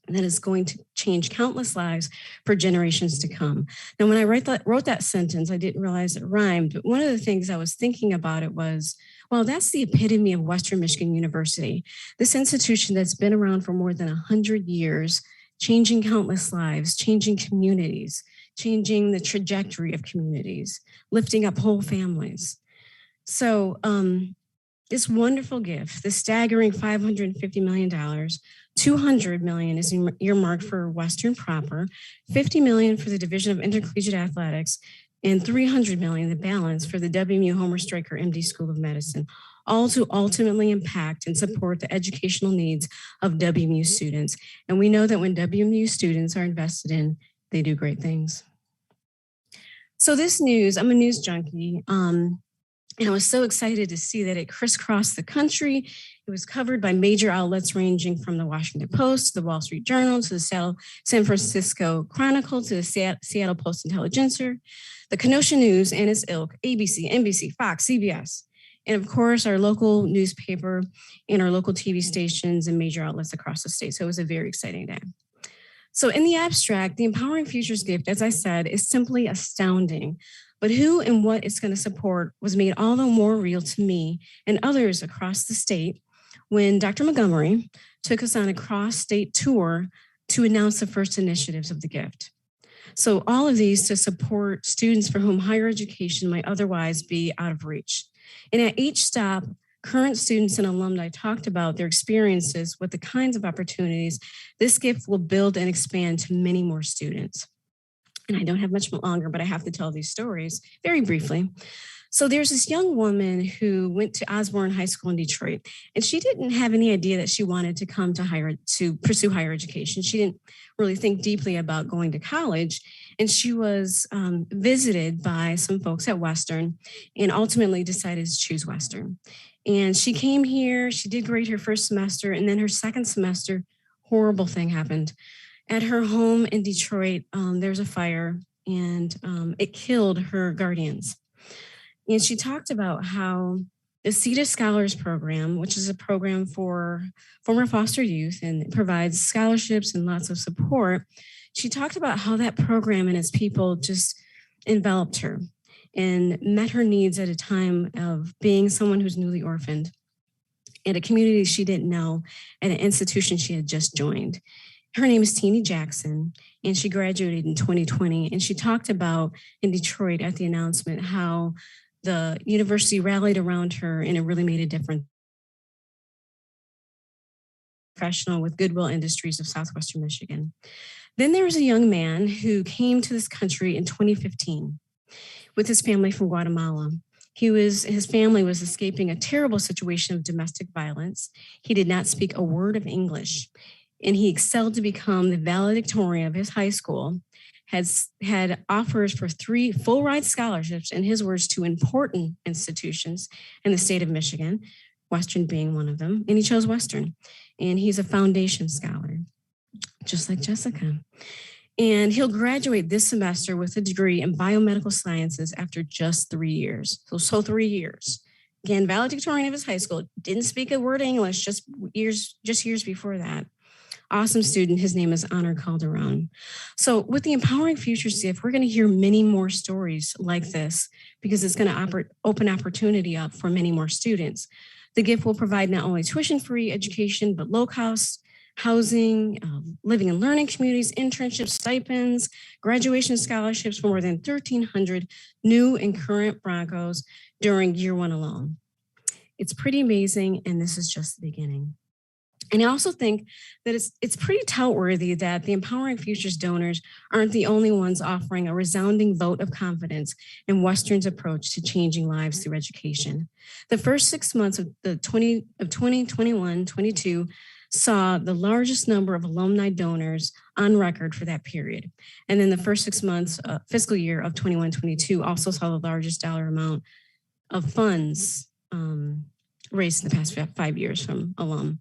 that is going to change countless lives for generations to come. Now, when I wrote that sentence, I didn't realize it rhymed, but one of the things I was thinking about it was, well, that's the epitome of Western Michigan University, this institution that's been around for more than 100 years, changing countless lives, changing communities, changing the trajectory of communities, lifting up whole families. So this wonderful gift, the staggering $550 million, $200 million is earmarked for Western proper, $50 million for the Division of Intercollegiate Athletics, and $300 million, the balance, for the WMU Homer Stryker MD School of Medicine, all to ultimately impact and support the educational needs of WMU students. And we know that when WMU students are invested in, they do great things. So this news, I'm a news junkie, and I was so excited to see that it crisscrossed the country. It was covered by major outlets ranging from the Washington Post, to the Wall Street Journal, to the San Francisco Chronicle, to the Seattle Post-Intelligencer, the Kenosha News and its ilk, ABC, NBC, Fox, CBS, and of course our local newspaper and our local TV stations and major outlets across the state. So it was a very exciting day. So in the abstract, the Empowering Futures gift, as I said, is simply astounding. But who and what it's going to support was made all the more real to me and others across the state when Dr. Montgomery took us on a cross-state tour to announce the first initiatives of the gift. So all of these to support students for whom higher education might otherwise be out of reach. And at each stop, current students and alumni talked about their experiences with the kinds of opportunities this gift will build and expand to many more students. And I don't have much longer, but I have to tell these stories very briefly. So there's this young woman who went to Osborne High School in Detroit, and she didn't have any idea that she wanted to come to pursue higher education. She didn't really think deeply about going to college, and she was visited by some folks at Western and ultimately decided to choose Western. And she came here, she did great her first semester, and then her second semester, horrible thing happened. At her home in Detroit, there's a fire, and it killed her guardians. And she talked about how the CETA Scholars Program, which is a program for former foster youth and provides scholarships and lots of support, she talked about how that program and its people just enveloped her and met her needs at a time of being someone who's newly orphaned in a community she didn't know, at an institution she had just joined. Her name is Teeny Jackson, and she graduated in 2020. And she talked about in Detroit at the announcement how the university rallied around her and it really made a difference. Professional with Goodwill Industries of Southwestern Michigan. Then there was a young man who came to this country in 2015. with his family from Guatemala. His family was escaping a terrible situation of domestic violence. He did not speak a word of English, and he excelled to become the valedictorian of his high school, had offers for 3 full ride scholarships, in his words, to important institutions in the state of Michigan, Western being one of them, and he chose Western. And he's a foundation scholar, just like Jessica. And he'll graduate this semester with a degree in biomedical sciences after just 3 years. So 3 years. Again, valedictorian of his high school, didn't speak a word of English just years before that. Awesome student. His name is Honor Calderon. So with the Empowering Futures gift, we're going to hear many more stories like this because it's going to open opportunity up for many more students. The gift will provide not only tuition-free education, but low-cost housing, living and learning communities, internships, stipends, graduation scholarships for more than 1,300 new and current Broncos during year 1 alone. It's pretty amazing, and this is just the beginning. And I also think that it's pretty tout-worthy that the Empowering Futures donors aren't the only ones offering a resounding vote of confidence in Western's approach to changing lives through education. The first 6 months of 2021-22 saw the largest number of alumni donors on record for that period. And then the first 6 months, fiscal year of 21-22 also saw the largest dollar amount of funds raised in the past 5 years from alum.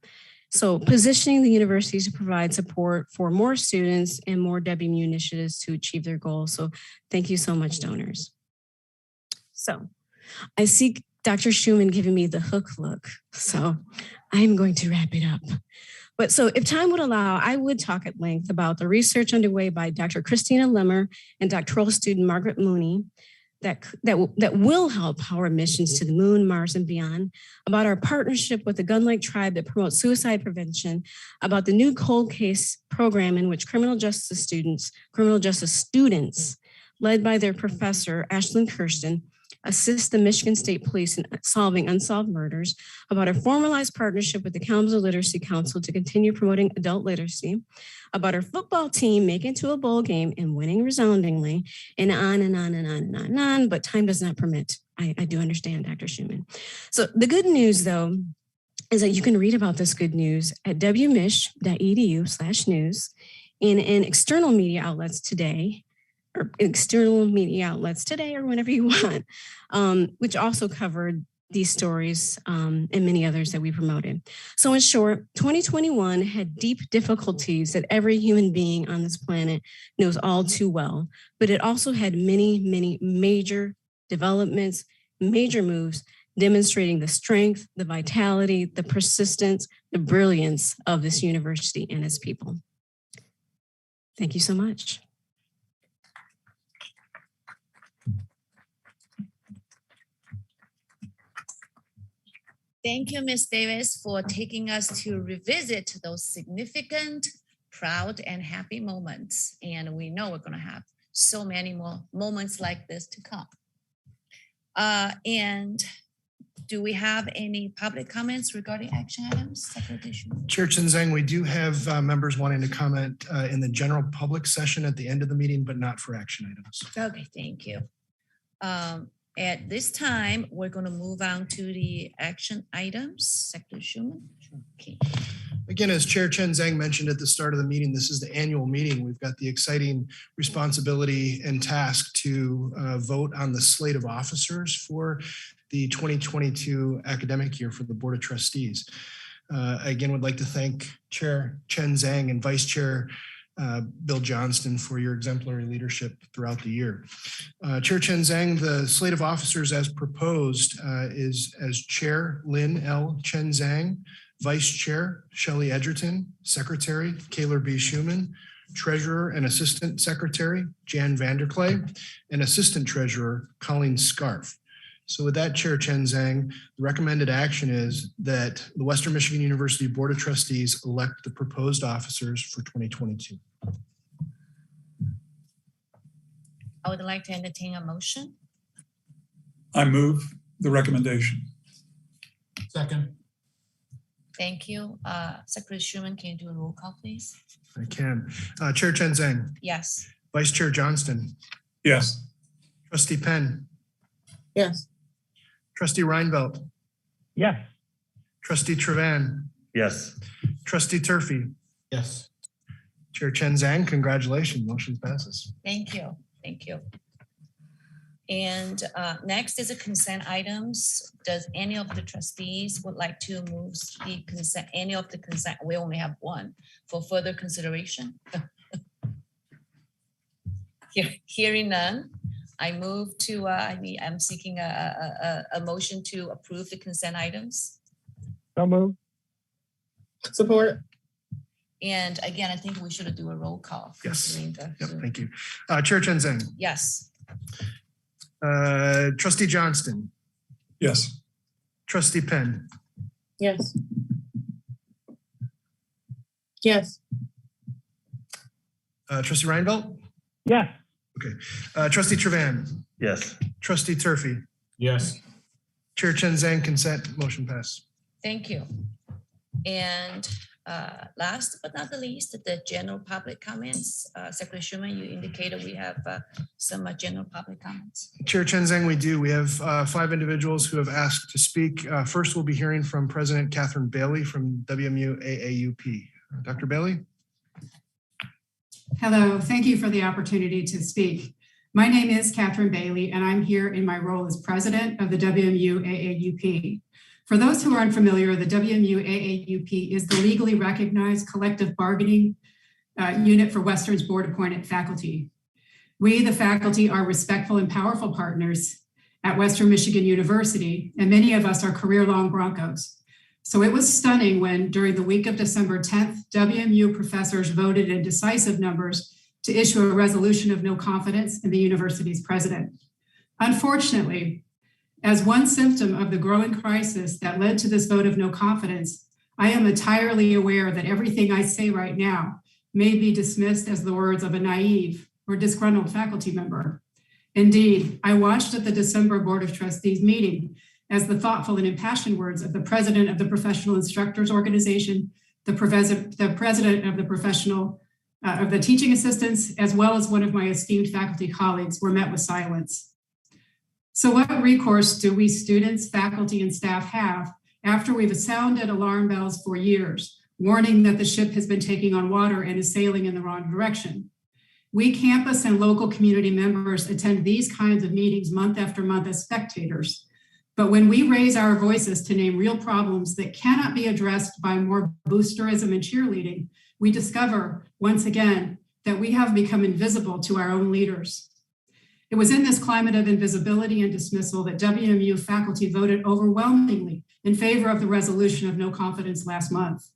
So positioning the universities to provide support for more students and more WMU initiatives to achieve their goals. So thank you so much, donors. So I see Dr. Schumann giving me the hook look. So I'm going to wrap it up. But so if time would allow, I would talk at length about the research underway by Dr. Christina Lemmer and doctoral student Margaret Mooney that will help power missions to the moon, Mars, and beyond, about our partnership with the Gun-Like Tribe that promotes suicide prevention, about the new cold case program in which criminal justice students, led by their professor, Ashlyn Kirsten, assist the Michigan State Police in solving unsolved murders, about our formalized partnership with the Kalamazoo Literacy Council to continue promoting adult literacy, about our football team making it to a bowl game and winning resoundingly, and on and on and on and on and on, but time does not permit. I do understand, Dr. Schumann. So the good news, though, is that you can read about this good news at wmich.edu/news and in external media outlets today, or whenever you want, which also covered these stories and many others that we promoted. So in short, 2021 had deep difficulties that every human being on this planet knows all too well, but it also had many, many major developments, major moves, demonstrating the strength, the vitality, the persistence, the brilliance of this university and its people. Thank you so much. Thank you, Ms. Davis, for taking us to revisit those significant, proud, and happy moments. And we know we're going to have so many more moments like this to come. And do we have any public comments regarding action items? Secretary Schumann? Chair Chen Zhang, we do have members wanting to comment in the general public session at the end of the meeting, but not for action items. Okay, thank you. At this time, we're going to move on to the action items. Secretary Schumann? Okay. Again, as Chair Chen Zhang mentioned at the start of the meeting, this is the annual meeting. We've got the exciting responsibility and task to vote on the slate of officers for the 2022 academic year for the Board of Trustees. Again, would like to thank Chair Chen Zhang and Vice Chair Bill Johnston for your exemplary leadership throughout the year. Chair Chen Zhang, the slate of officers as proposed is as Chair Lynn L. Chen Zhang, Vice Chair Shelley Edgerton, Secretary Kaylor B. Schumann, Treasurer and Assistant Secretary Jan Vanderklay, and Assistant Treasurer Colleen Scarf. So with that, Chair Chen Zhang, the recommended action is that the Western Michigan University Board of Trustees elect the proposed officers for 2022. I would like to entertain a motion. I move the recommendation. Second. Thank you. Secretary Schumann, can you do a roll call, please? I can. Chair Chen Zhang. Yes. Vice Chair Johnston. Yes. Trustee Penn, Yes. Trustee Reinbelt, Yes. Trustee Trevan, Yes. Trustee Turfy, Yes. Chair Chen Zhang, congratulations, motion passes. Thank you. Thank you. And next is a consent items. Does any of the trustees would like to move the consent, any of the consent? We only have one for further consideration. Hearing none, I move to, I'm seeking a motion to approve the consent items. So moved. Support. And again, I think we should do a roll call. Yes. considering the Yep, Zoom. thank you. Chair Chen Zhang, Yes. Trustee Johnston, Yes. Trustee Penn, Yes. Yes. Trustee Reinbelt, Yes. Trustee Trevan, Yes. Trustee Turfy, Yes. Chair Chen Zhang, consent, motion pass. Thank you. And last but not the least, the general public comments. Secretary Schumann, you indicated we have some general public comments. Chair Chen Zhang, we do. We have 5 individuals who have asked to speak. First, we'll be hearing from President Catherine Bailey from WMU AAUP. Dr. Bailey? Hello, thank you for the opportunity to speak. My name is Catherine Bailey, and I'm here in my role as president of the WMU AAUP. For those who are unfamiliar, the WMU AAUP is the legally recognized collective bargaining unit for Western's board-appointed faculty. We, the faculty, are respectful and powerful partners at Western Michigan University, and many of us are career-long Broncos. So it was stunning when, during the week of December 10th, WMU professors voted in decisive numbers to issue a resolution of no confidence in the university's president. Unfortunately, as one symptom of the growing crisis that led to this vote of no confidence, I am entirely aware that everything I say right now may be dismissed as the words of a naive or disgruntled faculty member. Indeed, I watched at the December Board of Trustees meeting as the thoughtful and impassioned words of the president of the Professional Instructors Organization, the president of the of the teaching assistants, as well as one of my esteemed faculty colleagues, were met with silence. So what recourse do we students, faculty, and staff have after we've sounded alarm bells for years, warning that the ship has been taking on water and is sailing in the wrong direction? We campus and local community members attend these kinds of meetings month after month as spectators. But when we raise our voices to name real problems that cannot be addressed by more boosterism and cheerleading, we discover once again that we have become invisible to our own leaders. It was in this climate of invisibility and dismissal that WMU faculty voted overwhelmingly in favor of the resolution of no confidence last month.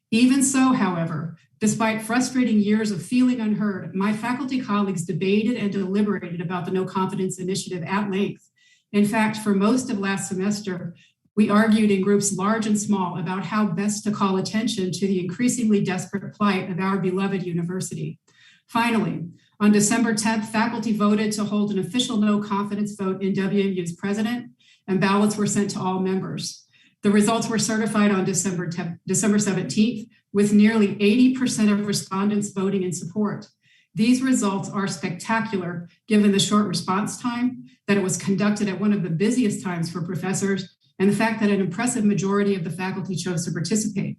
Even so, however, despite frustrating years of feeling unheard, my faculty colleagues debated and deliberated about the no confidence initiative at length. In fact, for most of last semester, we argued in groups large and small about how best to call attention to the increasingly desperate plight of our beloved university. Finally, on December 10th, faculty voted to hold an official no confidence vote in WMU's president, and ballots were sent to all members. The results were certified on December 17th, with nearly 80% of respondents voting in support. These results are spectacular given the short response time, that it was conducted at one of the busiest times for professors, and the fact that an impressive majority of the faculty chose to participate.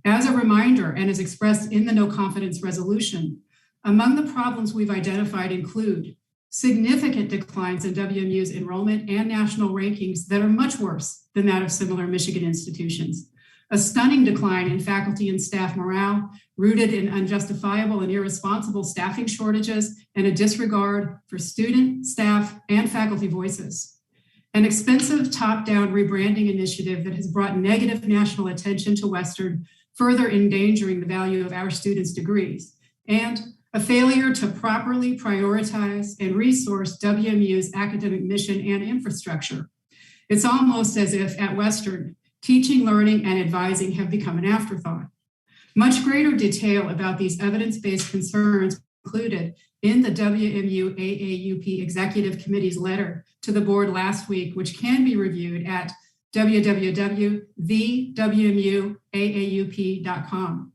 As a reminder, and as expressed in the no confidence resolution, among the problems we've identified include significant declines in WMU's enrollment and national rankings that are much worse than that of similar Michigan institutions, a stunning decline in faculty and staff morale rooted in unjustifiable and irresponsible staffing shortages and a disregard for student, staff, and faculty voices, an expensive top-down rebranding initiative that has brought negative national attention to Western, further endangering the value of our students' degrees, and a failure to properly prioritize and resource WMU's academic mission and infrastructure. It's almost as if at Western, teaching, learning, and advising have become an afterthought. Much greater detail about these evidence-based concerns included in the WMU AAUP Executive Committee's letter to the board last week, which can be reviewed at www.thewmuaaup.com.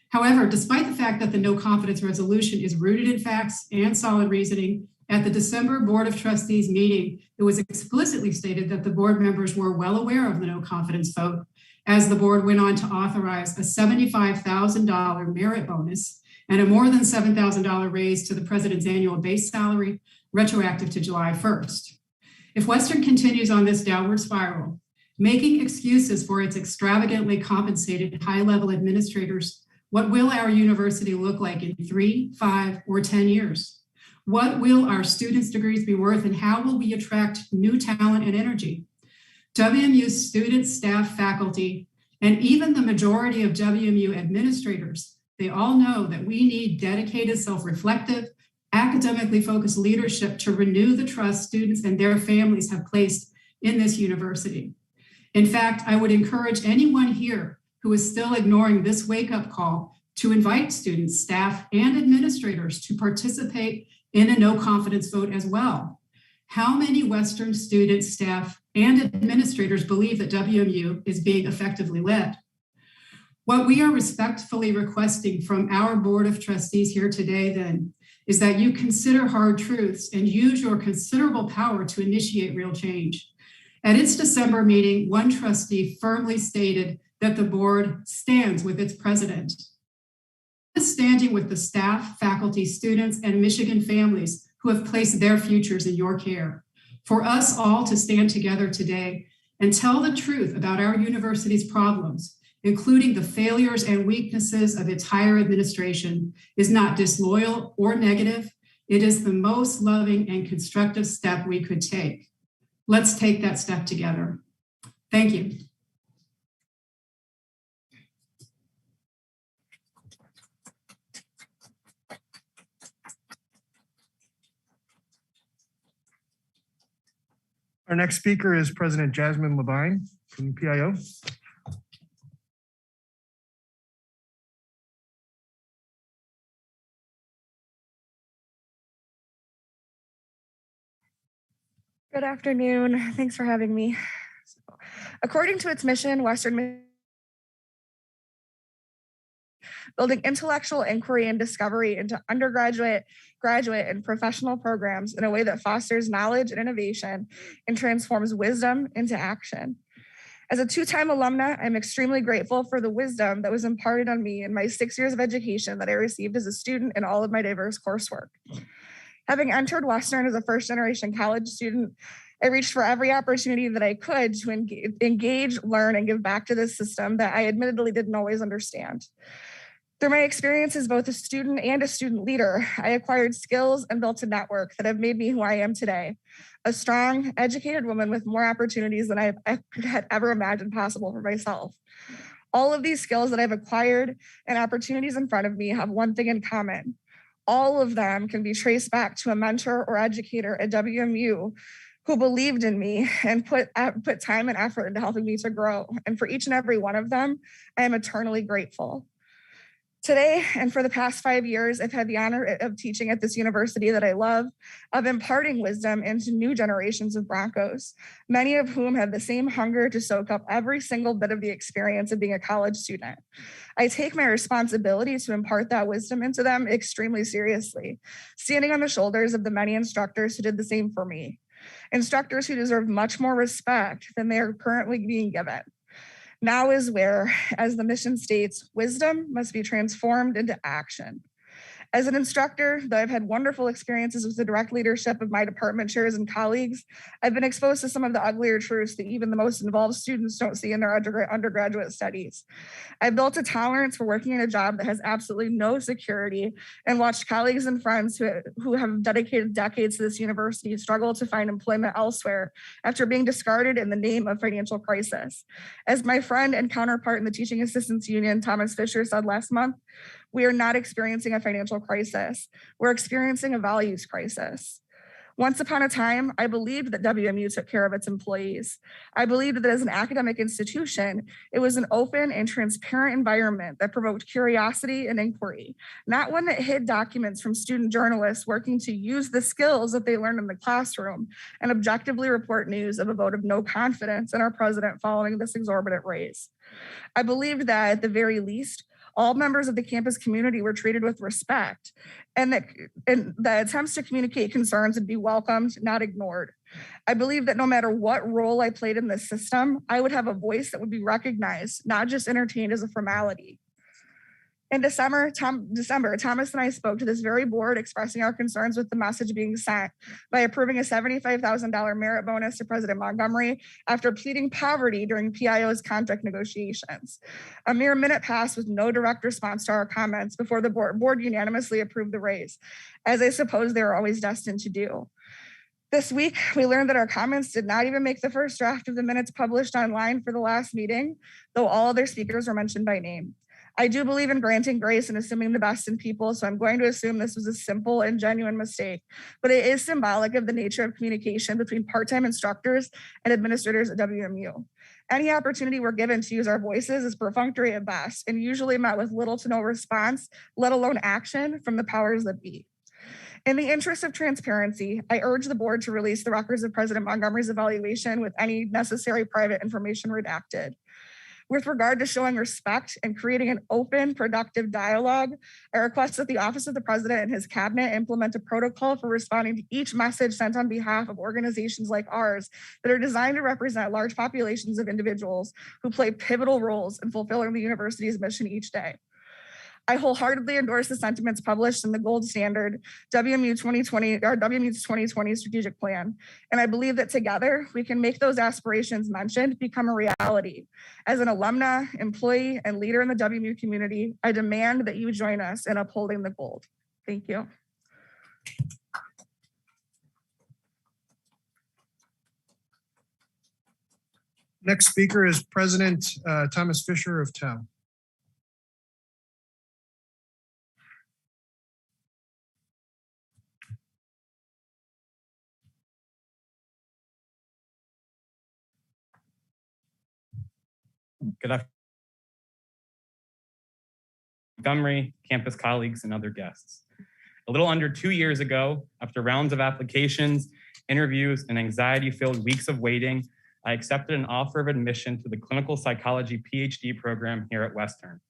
However, despite the fact that the no confidence resolution is rooted in facts and solid reasoning, At the December Board of Trustees meeting, it was explicitly stated that the board members were well aware of the no confidence vote, as the board went on to authorize a $75,000 merit bonus and a more than $7,000 raise to the president's annual base salary, retroactive to July 1st. If Western continues on this downward spiral, making excuses for its extravagantly compensated high-level administrators, what will our university look like in 3, 5, or 10 years? What will our students' degrees be worth, and how will we attract new talent and energy? WMU students, staff, faculty, and even the majority of WMU administrators, they all know that we need dedicated, self-reflective, academically focused leadership to renew the trust students and their families have placed in this university. In fact, I would encourage anyone here who is still ignoring this wake-up call to invite students, staff, and administrators to participate in a no confidence vote as well. How many Western students, staff, and administrators believe that WMU is being effectively led? What we are respectfully requesting from our Board of Trustees here today then is that you consider hard truths and use your considerable power to initiate real change. At its December meeting, one trustee firmly stated that the board stands with its president. Standing with the staff, faculty, students, and Michigan families who have placed their futures in your care. For us all to stand together today and tell the truth about our university's problems, including the failures and weaknesses of its higher administration, is not disloyal or negative. It is the most loving and constructive step we could take. Let's take that step together. Thank you. Our next speaker is President Jasmine Levine from PIO. Good afternoon. Thanks for having me. According to its mission, building intellectual inquiry and discovery into undergraduate, graduate, and professional programs in a way that fosters knowledge and innovation and transforms wisdom into action. As a two-time alumna, I'm extremely grateful for the wisdom that was imparted on me in my 6 years of education that I received as a student in all of my diverse coursework. Having entered Western as a first-generation college student, I reached for every opportunity that I could to engage, learn, and give back to this system that I admittedly didn't always understand. Through my experience as both a student and a student leader, I acquired skills and built a network that have made me who I am today, a strong, educated woman with more opportunities than I had ever imagined possible for myself. All of these skills that I've acquired and opportunities in front of me have one thing in common. All of them can be traced back to a mentor or educator at WMU who believed in me and put time and effort into helping me to grow. And for each and every one of them, I am eternally grateful. Today, and for the past 5 years, I've had the honor of teaching at this university that I love, of imparting wisdom into new generations of Broncos, many of whom have the same hunger to soak up every single bit of the experience of being a college student. I take my responsibility to impart that wisdom into them extremely seriously, standing on the shoulders of the many instructors who did the same for me. Instructors who deserve much more respect than they are currently being given. Now is where, as the mission states, wisdom must be transformed into action. As an instructor, though I've had wonderful experiences with the direct leadership of my department chairs and colleagues, I've been exposed to some of the uglier truths that even the most involved students don't see in their undergraduate studies. I've built a tolerance for working in a job that has absolutely no security and watched colleagues and friends who have dedicated decades to this university struggle to find employment elsewhere after being discarded in the name of financial crisis. As my friend and counterpart in the Teaching Assistants Union, Thomas Fisher, said last month, we are not experiencing a financial crisis. We're experiencing a values crisis. Once upon a time, I believed that WMU took care of its employees. I believed that as an academic institution, it was an open and transparent environment that provoked curiosity and inquiry, not one that hid documents from student journalists working to use the skills that they learned in the classroom and objectively report news of a vote of no confidence in our president following this exorbitant raise. I believed that at the very least, All members of the campus community were treated with respect, and that the attempts to communicate concerns would be welcomed, not ignored. I believe that no matter what role I played in this system, I would have a voice that would be recognized, not just entertained as a formality. In December, Thomas and I spoke to this very board expressing our concerns with the message being sent by approving a $75,000 merit bonus to President Montgomery after pleading poverty during PIO's contract negotiations. A mere minute passed with no direct response to our comments before the board unanimously approved the raise, as I suppose they were always destined to do. This week, we learned that our comments did not even make the first draft of the minutes published online for the last meeting, though all other speakers were mentioned by name. I do believe in granting grace and assuming the best in people, so I'm going to assume this was a simple and genuine mistake, but it is symbolic of the nature of communication between part-time instructors and administrators at WMU. Any opportunity we're given to use our voices is perfunctory at best and usually met with little to no response, let alone action from the powers that be. In the interest of transparency, I urge the board to release the records of President Montgomery's evaluation with any necessary private information redacted. With regard to showing respect and creating an open, productive dialogue, I request that the Office of the President and his cabinet implement a protocol for responding to each message sent on behalf of organizations like ours that are designed to represent large populations of individuals who play pivotal roles in fulfilling the university's mission each day. I wholeheartedly endorse the sentiments published in the gold standard WMU's 2020 strategic plan. And I believe that together we can make those aspirations mentioned become a reality. As an alumna, employee, and leader in the WMU community, I demand that you join us in upholding the gold. Thank you. Next speaker is President Thomas Fisher of TAU. Good afternoon, Montgomery, campus colleagues, and other guests. A little under 2 years ago, after rounds of applications, interviews, and anxiety-filled weeks of waiting, I accepted an offer of admission to the clinical psychology PhD program here at Western.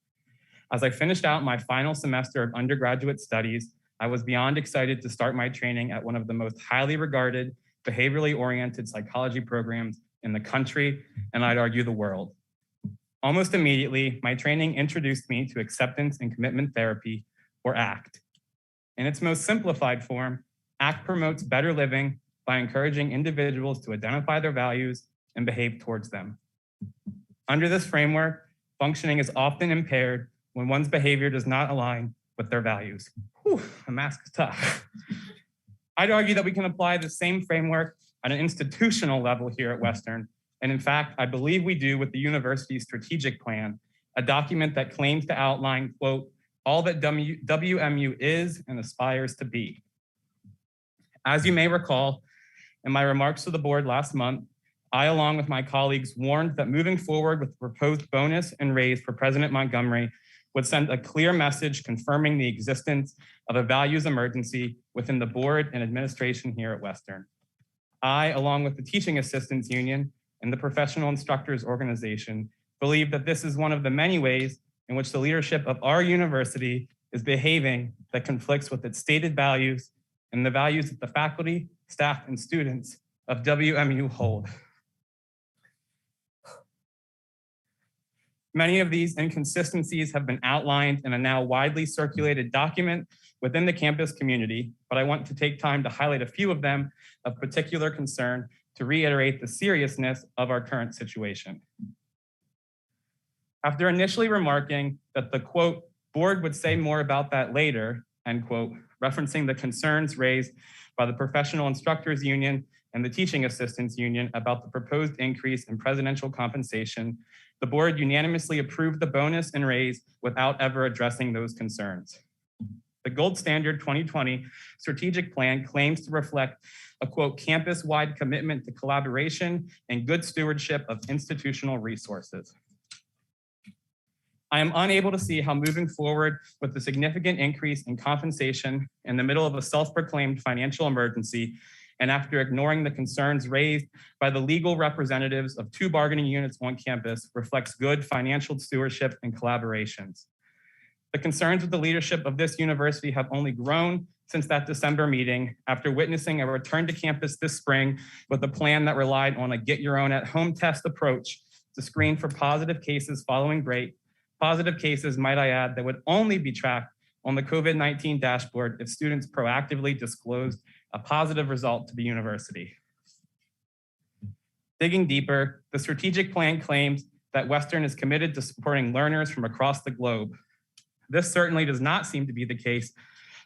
As I finished out my final semester of undergraduate studies, I was beyond excited to start my training at one of the most highly regarded, behaviorally oriented psychology programs in the country, and I'd argue the world. Almost immediately, my training introduced me to acceptance and commitment therapy, or ACT. In its most simplified form, ACT promotes better living by encouraging individuals to identify their values and behave towards them. Under this framework, functioning is often impaired when one's behavior does not align with their values. Whew, the mask is tough. I'd argue that we can apply the same framework at an institutional level here at Western. And in fact, I believe we do with the university's strategic plan, a document that claims to outline, quote, all that WMU is and aspires to be. As you may recall, in my remarks to the board last month, I, along with my colleagues, warned that moving forward with the proposed bonus and raise for President Montgomery would send a clear message confirming the existence of a values emergency within the board and administration here at Western. I, along with the Teaching Assistants Union and the Professional Instructors Organization, believe that this is one of the many ways in which the leadership of our university is behaving that conflicts with its stated values and the values that the faculty, staff, and students of WMU hold. Many of these inconsistencies have been outlined in a now widely circulated document within the campus community, but I want to take time to highlight a few of them of particular concern to reiterate the seriousness of our current situation. After initially remarking that the, quote, board would say more about that later, end quote, referencing the concerns raised by the Professional Instructors Union and the Teaching Assistants Union about the proposed increase in presidential compensation, the board unanimously approved the bonus and raise without ever addressing those concerns. The Gold Standard 2020 strategic plan claims to reflect a, quote, campus-wide commitment to collaboration and good stewardship of institutional resources. I am unable to see how moving forward with the significant increase in compensation in the middle of a self-proclaimed financial emergency, and after ignoring the concerns raised by the legal representatives of 2 bargaining units on campus, reflects good financial stewardship and collaborations. The concerns with the leadership of this university have only grown since that December meeting after witnessing a return to campus this spring with a plan that relied on a get your own at home test approach to screen for positive cases following break. Positive cases, might I add, that would only be tracked on the COVID-19 dashboard if students proactively disclosed a positive result to the university. Digging deeper, the strategic plan claims that Western is committed to supporting learners from across the globe. This certainly does not seem to be the case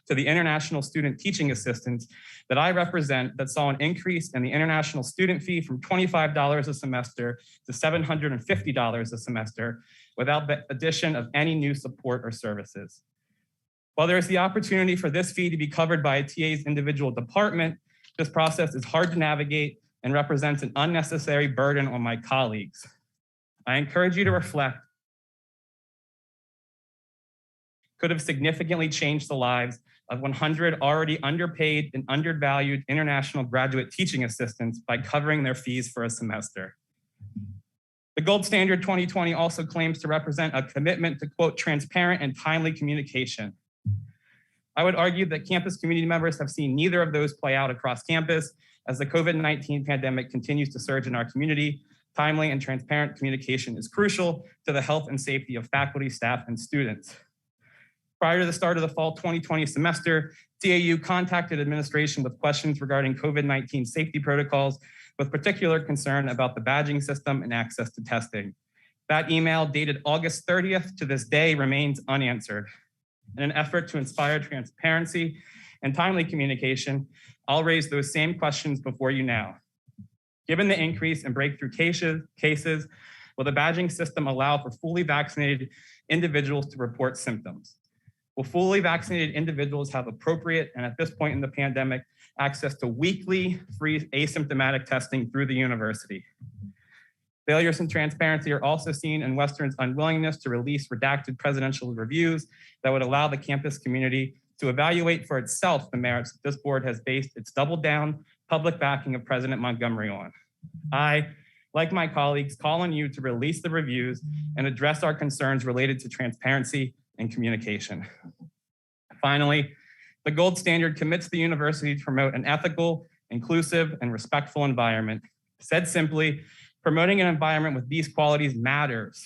to the international student teaching assistants that I represent that saw an increase in the international student fee from $25 a semester to $750 a semester without the addition of any new support or services. While there is the opportunity for this fee to be covered by a TA's individual department, this process is hard to navigate and represents an unnecessary burden on my colleagues. I encourage you to reflect. Could have significantly changed the lives of 100 already underpaid and undervalued international graduate teaching assistants by covering their fees for a semester. The Gold Standard 2020 also claims to represent a commitment to, quote, transparent and timely communication. I would argue that campus community members have seen neither of those play out across campus as the COVID-19 pandemic continues to surge in our community. Timely and transparent communication is crucial to the health and safety of faculty, staff, and students. Prior to the start of the fall 2020 semester, TAU contacted administration with questions regarding COVID-19 safety protocols, with particular concern about the badging system and access to testing. That email, dated August 30th to this day, remains unanswered. In an effort to inspire transparency and timely communication, I'll raise those same questions before you now. Given the increase in breakthrough cases, will the badging system allow for fully vaccinated individuals to report symptoms? Will fully vaccinated individuals have appropriate, and at this point in the pandemic, access to weekly free asymptomatic testing through the university? Failures in transparency are also seen in Western's unwillingness to release redacted presidential reviews that would allow the campus community to evaluate for itself the merits that this board has based its double down public backing of President Montgomery on. I, like my colleagues, call on you to release the reviews and address our concerns related to transparency and communication. Finally, the Gold Standard commits the university to promote an ethical, inclusive, and respectful environment. Said simply, promoting an environment with these qualities matters.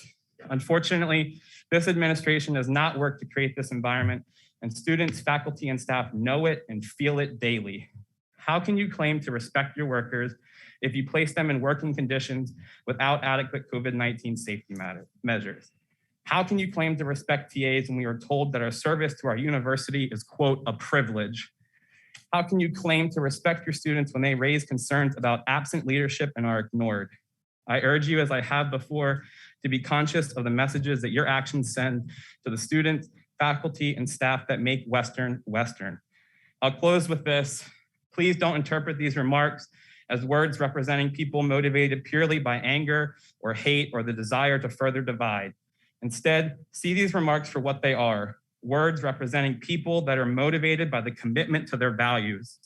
Unfortunately, this administration has not worked to create this environment, and students, faculty, and staff know it and feel it daily. How can you claim to respect your workers if you place them in working conditions without adequate COVID-19 safety measures? How can you claim to respect TAs when we are told that our service to our university is, quote, a privilege? How can you claim to respect your students when they raise concerns about absent leadership and are ignored? I urge you, as I have before, to be conscious of the messages that your actions send to the students, faculty, and staff that make Western Western. I'll close with this. Please don't interpret these remarks as words representing people motivated purely by anger or hate or the desire to further divide. Instead, see these remarks for what they are, words representing people that are motivated by the commitment to their values,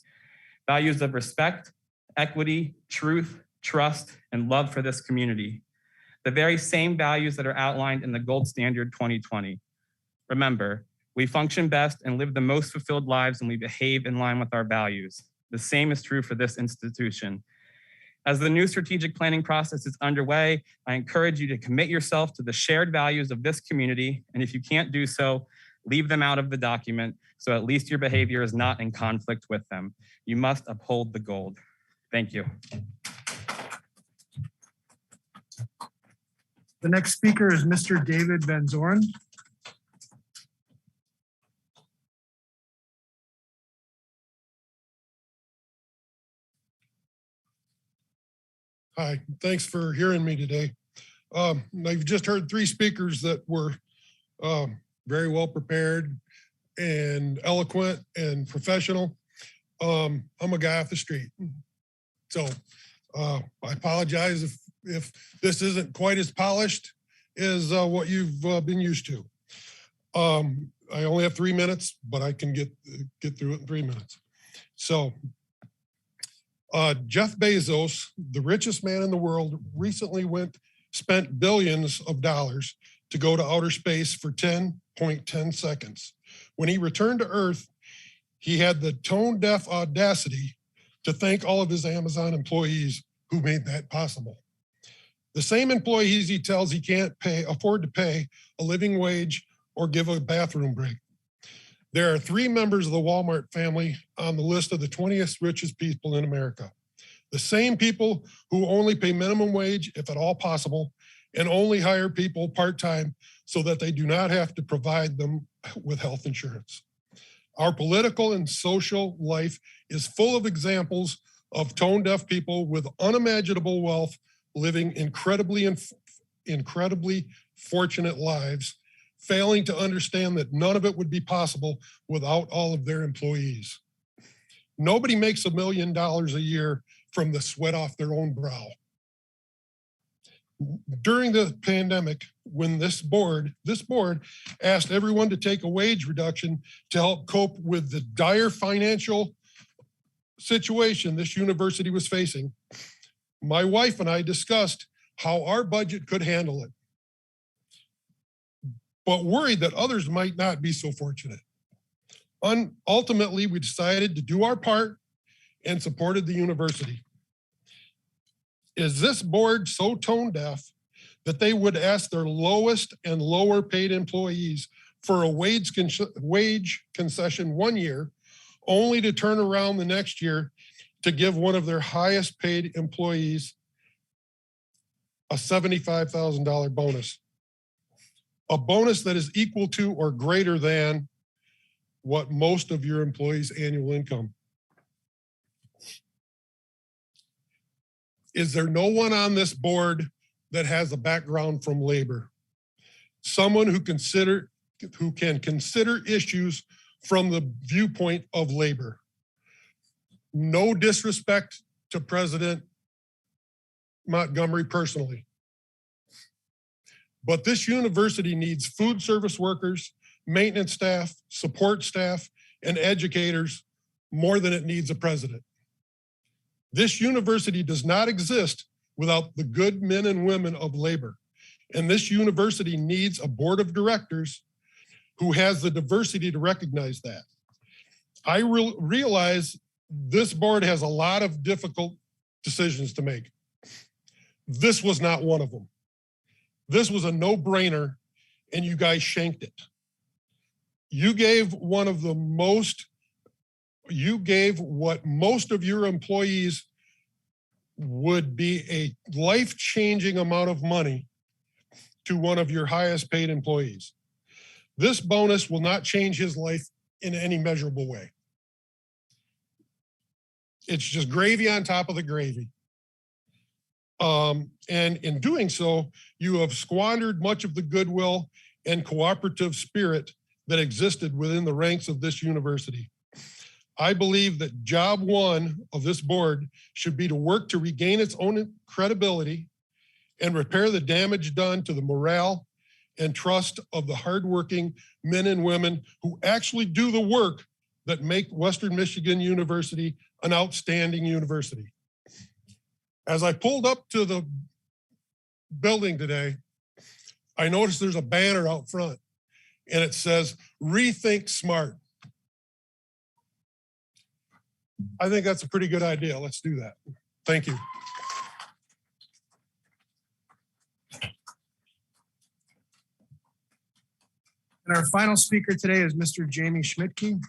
values of respect, equity, truth, trust, and love for this community. The very same values that are outlined in the Gold Standard 2020. Remember, we function best and live the most fulfilled lives when we behave in line with our values. The same is true for this institution. As the new strategic planning process is underway, I encourage you to commit yourself to the shared values of this community, and if you can't do so, leave them out of the document so at least your behavior is not in conflict with them. You must uphold the gold. Thank you. The next speaker is Mr. David Van Zorn. Hi, thanks for hearing me today. I've just heard three speakers that were very well if and eloquent and professional. I'm a guy off the street. So I apologize if this isn't quite as polished as what you've been used to. I only have 3 minutes, but I can get through it in 3 minutes. So Jeff Bezos, the richest man in the world, recently spent billions of dollars to go to outer space for 10.10 seconds. When he returned to Earth, he had the tone-deaf audacity to thank all of his Amazon employees who made that possible. The same employees he tells he can't afford to pay a living wage or give a bathroom break. There are 3 members of the Walmart family on the list of the 20th richest people in America. The same people who only pay minimum wage, if at all possible, and only hire people part-time so that they do not have to provide them with health insurance. Our political and social life is full of examples of tone-deaf people with unimaginable wealth living incredibly fortunate lives, failing to understand that none of it would be possible without all of their employees. Nobody makes $1 million a year from the sweat off their own brow. During the pandemic, when this board asked everyone to take a wage reduction to help cope with the dire financial situation this university was facing, my wife and I discussed how our budget could handle it, but worried that others might not be so fortunate. Ultimately, we decided to do our part and supported the university. Is this board so tone deaf that they would ask their lowest and lower paid employees for a wage concession 1 year, only to turn around the next year to give one of their highest paid employees a $75,000 bonus? A bonus that is equal to or greater than what most of your employees' annual income. Is there no one on this board that has a background from labor? Someone who can consider issues from the viewpoint of labor. No disrespect to President Montgomery personally, but this university needs food service workers, maintenance staff, support staff, and educators more than it needs a president. This university does not exist without the good men and women of labor. And this university needs a board of directors who has the diversity to recognize that. I realize this board has a lot of difficult decisions to make. This was not one of them. This was a no-brainer, and you guys shanked it. You gave what most of your employees would be a life-changing amount of money to one of your highest paid employees. This bonus will not change his life in any measurable way. It's just gravy on top of the gravy. And in doing so, you have squandered much of the goodwill and cooperative spirit that existed within the ranks of this university. I believe that job one of this board should be to work to regain its own credibility and repair the damage done to the morale and trust of the hardworking men and women who actually do the work that make Western Michigan University an outstanding university. As I pulled up to the building today, I noticed there's a banner out front and it says, "Rethink Smart." I think that's a pretty good idea. Let's do that. Thank you. And our final speaker today is Mr. Jamie Schmidtke.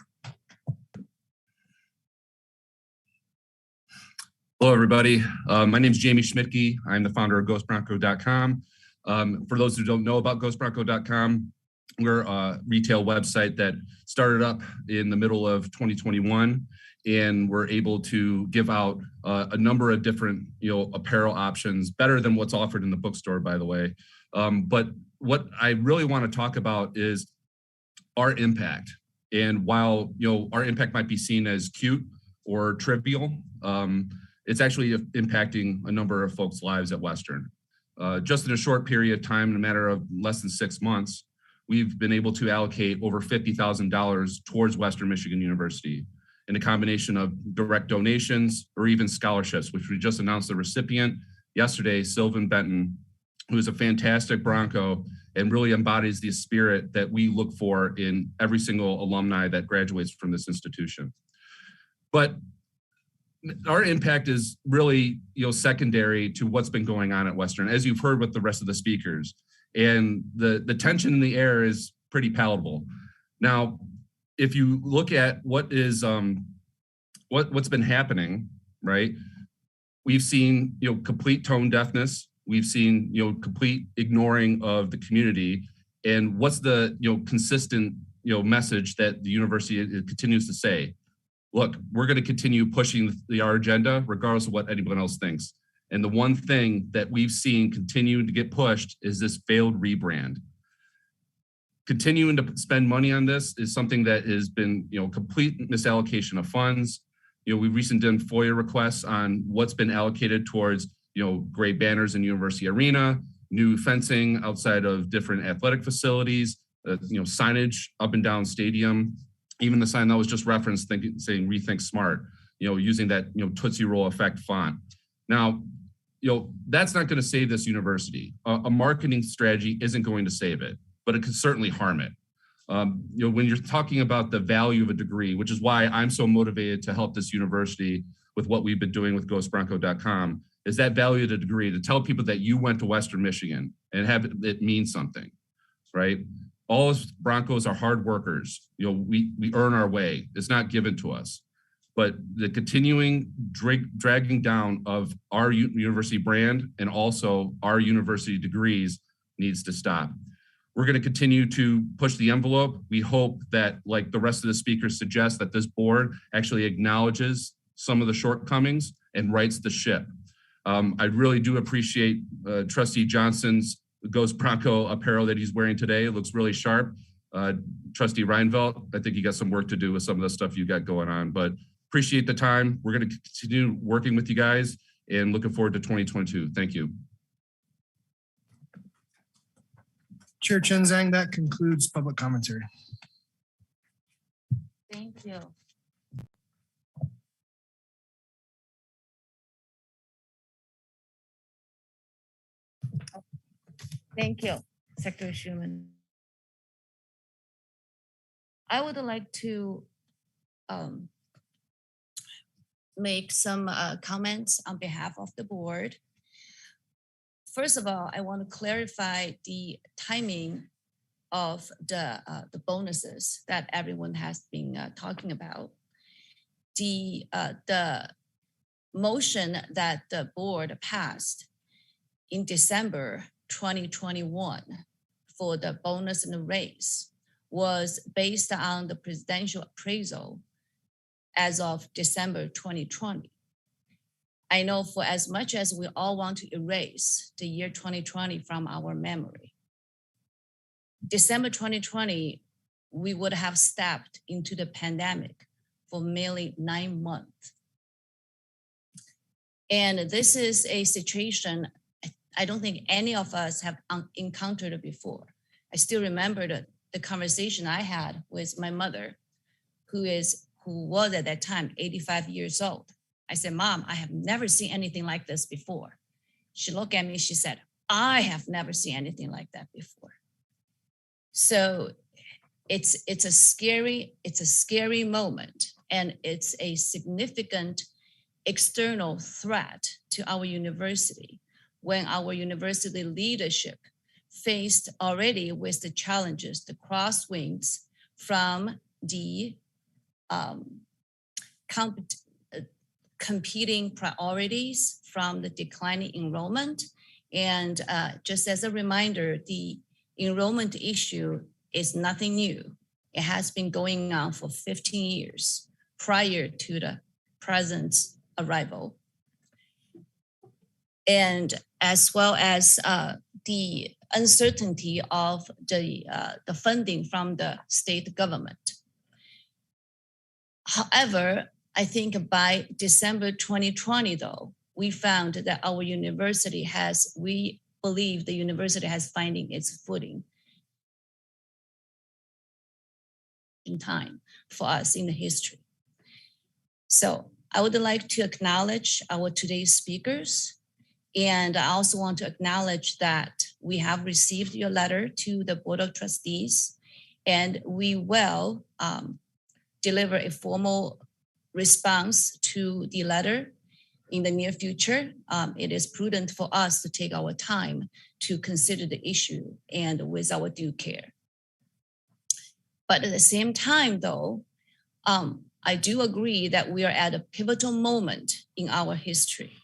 Hello, everybody. My name is Jamie Schmidtke. I'm the founder of GhostBronco.com. For those who don't know about GhostBronco.com, we're a retail website that started up in the middle of 2021, and we're able to give out a number of different, apparel options, better than what's offered in the bookstore, by the way. But what I really want to talk about is our impact. And while our impact might be seen as cute or trivial, it's actually impacting a number of folks' lives at Western. Just in a short period of time, in a matter of less than 6 months, we've been able to allocate over $50,000 towards Western Michigan University in a combination of direct donations or even scholarships, which we just announced the recipient yesterday, Sylvan Benton, who is a fantastic Bronco and really embodies the spirit that we look for in every single alumni that graduates from this institution. But our impact is really, secondary to what's been going on at Western, as you've heard with the rest of the speakers. And the tension in the air is pretty palatable. Now, if you look at what is what's been happening, right? We've seen, complete tone deafness. We've seen, complete ignoring of the community. And what's the, consistent, message that the university continues to say? Look, we're going to continue pushing our agenda regardless of what anyone else thinks. And the one thing that we've seen continue to get pushed is this failed rebrand. Continuing to spend money on this is something that has been, complete misallocation of funds. We've recently done FOIA requests on what's been allocated towards, gray banners in University Arena, new fencing outside of different athletic facilities, signage up and down stadium, even the sign that was just referenced saying rethink smart, using that, Tootsie Roll effect font. Now, that's not going to save this university. A marketing strategy isn't going to save it, but it could certainly harm it. When you're talking about the value of a degree, which is why I'm so motivated to help this university with what we've been doing with ghostbronco.com, is that value of the degree to tell people that you went to Western Michigan and have it mean something, right? All Broncos are hard workers. We earn our way. It's not given to us. But the continuing dragging down of our university brand and also our university degrees needs to stop. We're going to continue to push the envelope. We hope that, like the rest of the speakers suggest, that this board actually acknowledges some of the shortcomings and rights the ship. I really do appreciate Trustee Johnson's Ghost Bronco apparel that he's wearing today. It looks really sharp. Trustee Reinfeldt, I think you got some work to do with some of the stuff you got going on, but appreciate the time. We're going to continue working with you guys and looking forward to 2022. Thank you. Chair Chen Zhang, that concludes public commentary. Thank you. Thank you, Secretary Schuman. I would like to make some comments on behalf of the board. First of all, I want to clarify the timing of the bonuses that everyone has been talking about. The motion that the board passed in December 2021 for the bonus and the raise was based on the presidential appraisal as of December 2020. I know for as much as we all want to erase the year 2020 from our memory, December 2020, we would have stepped into the pandemic for merely 9 months. And this is a situation I don't think any of us have encountered before. I still remember the conversation I had with my mother, who was at that time 85 years old. I said, Mom, I have never seen anything like this before. She looked at me, she said, I have never seen anything like that before. So it's a scary moment, and it's a significant external threat to our university when our university leadership faced already with the challenges, the crosswinds from the competing priorities from the declining enrollment. And just as a reminder, the enrollment issue is nothing new. It has been going on for 15 years prior to the president's arrival. And as well as the uncertainty of the funding from the state government. However, I think by December 2020, though, we found that our university we believe the university has finding its footing in time for us in the history. So I would like to acknowledge our today's speakers And I also want to acknowledge that we have received your letter to the Board of Trustees, and we will deliver a formal response to the letter in the near future. It is prudent for us to take our time to consider the issue and with our due care. But at the same time, though, I do agree that we are at a pivotal moment in our history.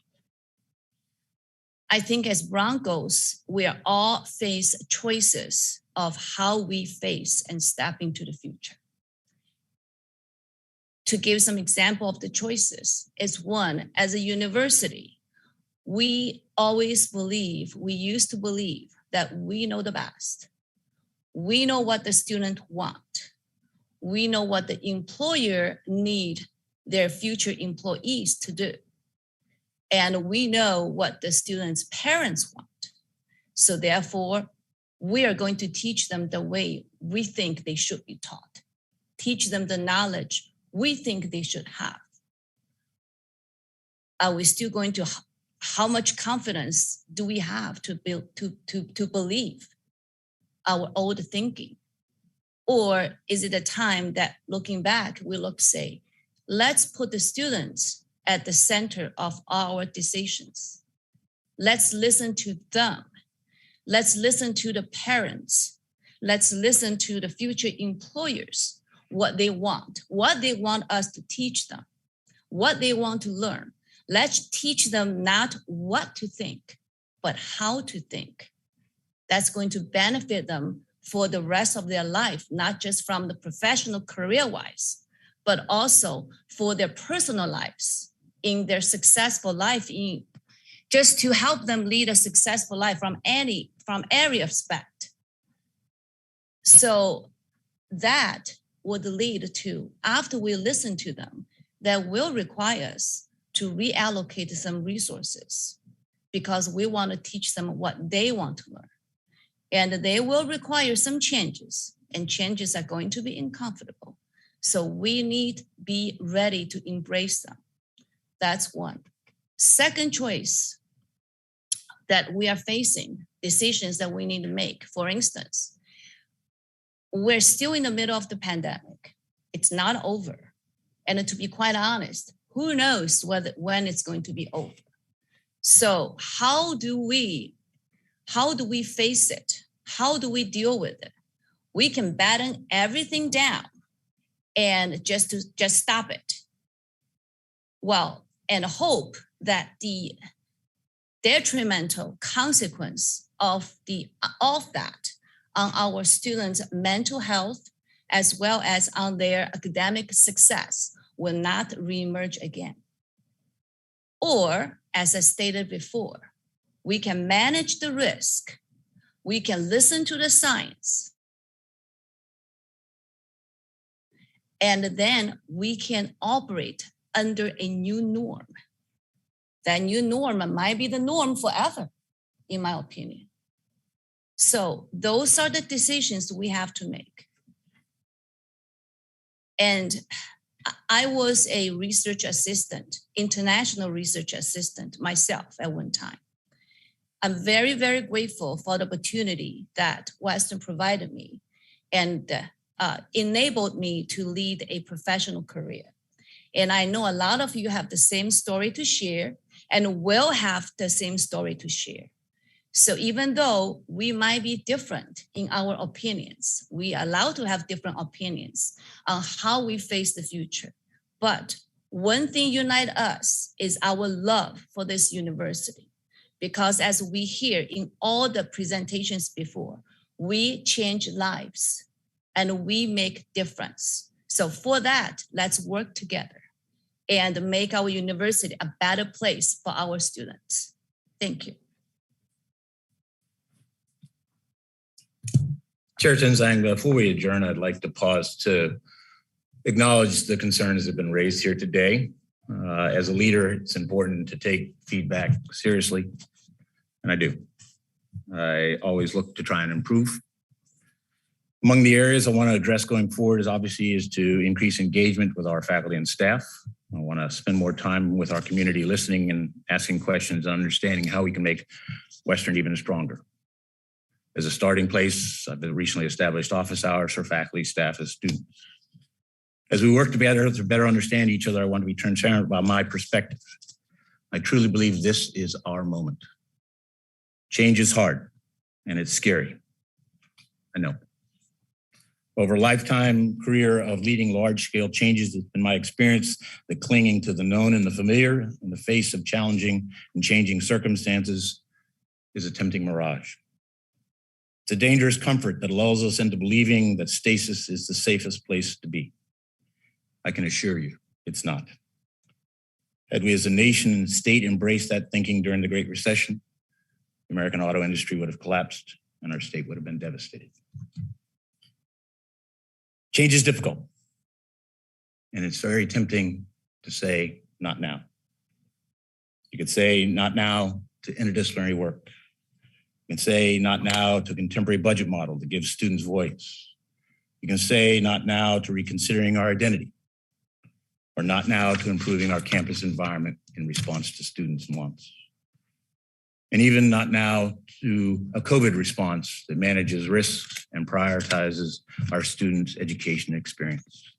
I think as Broncos, we are all face choices of how we face and step into the future. To give some example of the choices is one, as a university, we used to believe that we know the best. We know what the student want. We know what the employer need their future employees to do. And we know what the students' parents want. So therefore, we are going to teach them the way we think they should be taught, teach them the knowledge we think they should have. Are we still going to, how much confidence do we have to build, to believe our old thinking? Or is it a time that looking back, we say, let's put the students at the center of our decisions. Let's listen to them. Let's listen to the parents. Let's listen to the future employers, what they want us to teach them, what they want to learn. Let's teach them not what to think, but how to think. That's going to benefit them for the rest of their life, not just from the professional career-wise, but also for their personal lives, in their successful life, just to help them lead a successful life from every aspect. So that would lead to, after we listen to them, that will require us to reallocate some resources because we want to teach them what they want to learn. And they will require some changes, and changes are going to be uncomfortable. So we need to be ready to embrace them. That's one. Second choice that we are facing, decisions that we need to make. For instance, we're still in the middle of the pandemic. It's not over. And to be quite honest, who knows when it's going to be over? So how do we face it? How do we deal with it? We can batten everything down and just stop it. Well, and hope that the detrimental consequence of that on our students' mental health, as well as on their academic success, will not reemerge again. Or, as I stated before, we can manage the risk. We can listen to the science. And then we can operate under a new norm. That new norm might be the norm forever, in my opinion. So those are the decisions we have to make. And I was a research assistant, international research assistant myself at one time. I'm very, very grateful for the opportunity that Western provided me and enabled me to lead a professional career. And I know a lot of you have the same story to share and will have the same story to share. So even though we might be different in our opinions, we are allowed to have different opinions on how we face the future. But one thing unites us is our love for this university. Because as we hear in all the presentations before, we change lives and we make difference. So for that, let's work together and make our university a better place for our students. Thank you. Chair Tenzang, before we adjourn, I'd like to pause to acknowledge the concerns that have been raised here today. As a leader, it's important to take feedback seriously, and I do. I always look to try and improve. Among the areas I want to address going forward is to increase engagement with our faculty and staff, I want to spend more time with our community, listening and asking questions and understanding how we can make Western even stronger. As a starting place, I've recently established office hours for faculty, staff, and students. As we work together to better understand each other, I want to be transparent about my perspective. I truly believe this is our moment. Change is hard and it's scary. I know. Over a lifetime career of leading large-scale changes, it's been my experience that clinging to the known and the familiar in the face of challenging and changing circumstances is a tempting mirage. It's a dangerous comfort that lulls us into believing that stasis is the safest place to be. I can assure you, it's not. Had we as a nation and state embraced that thinking during the Great Recession, the American auto industry would have collapsed and our state would have been devastated. Change is difficult, and it's very tempting to say, not now. You could say, not now to interdisciplinary work. You can say, not now to a contemporary budget model that gives students voice. You can say, not now to reconsidering our identity, or not now to improving our campus environment in response to students' wants. And even not now to a COVID response that manages risks and prioritizes our students' education experience.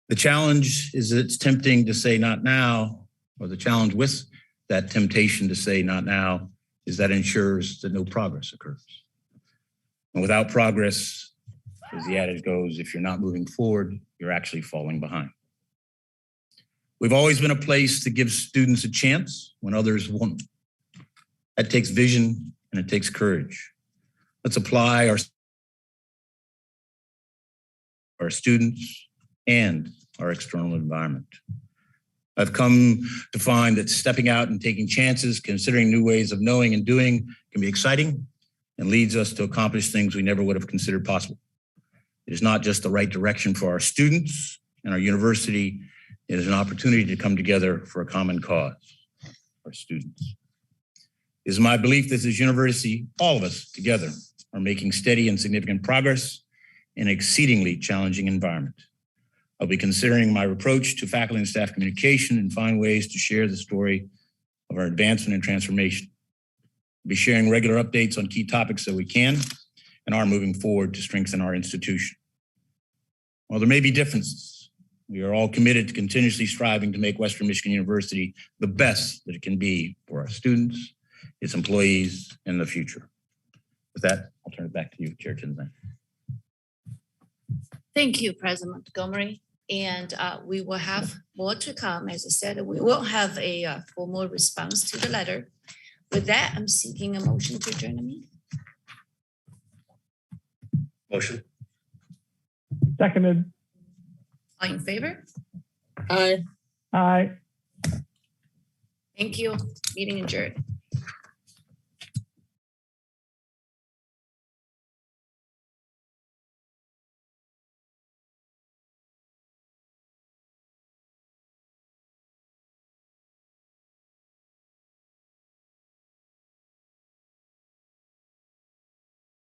The challenge is that it's tempting to say not now, or the challenge with that temptation to say not now is that ensures that no progress occurs. And without progress, as the adage goes, if you're not moving forward, you're actually falling behind. We've always been a place that gives students a chance when others won't. That takes vision and it takes courage. Let's apply our students and our external environment. I've come to find that stepping out and taking chances, considering new ways of knowing and doing can be exciting and leads us to accomplish things we never would have considered possible. It is not just the right direction for our students and our university. It is an opportunity to come together for a common cause, our students. It is my belief that this university, all of us together, are making steady and significant progress in an exceedingly challenging environment. I'll be considering my approach to faculty and staff communication and find ways to share the story of our advancement and transformation. I'll be sharing regular updates on key topics that we can and are moving forward to strengthen our institution. While there may be differences, we are all committed to continuously striving to make Western Michigan University the best that it can be for our students, its employees, and the future. With that, I'll turn it back to you, Chair Chinzang. Thank you, President Montgomery. And we will have more to come. As I said, we will have a formal response to the letter. With that, I'm seeking a motion to adjourn the meeting. Motion. Seconded. All in favor? Aye. Aye. Thank you. Meeting adjourned.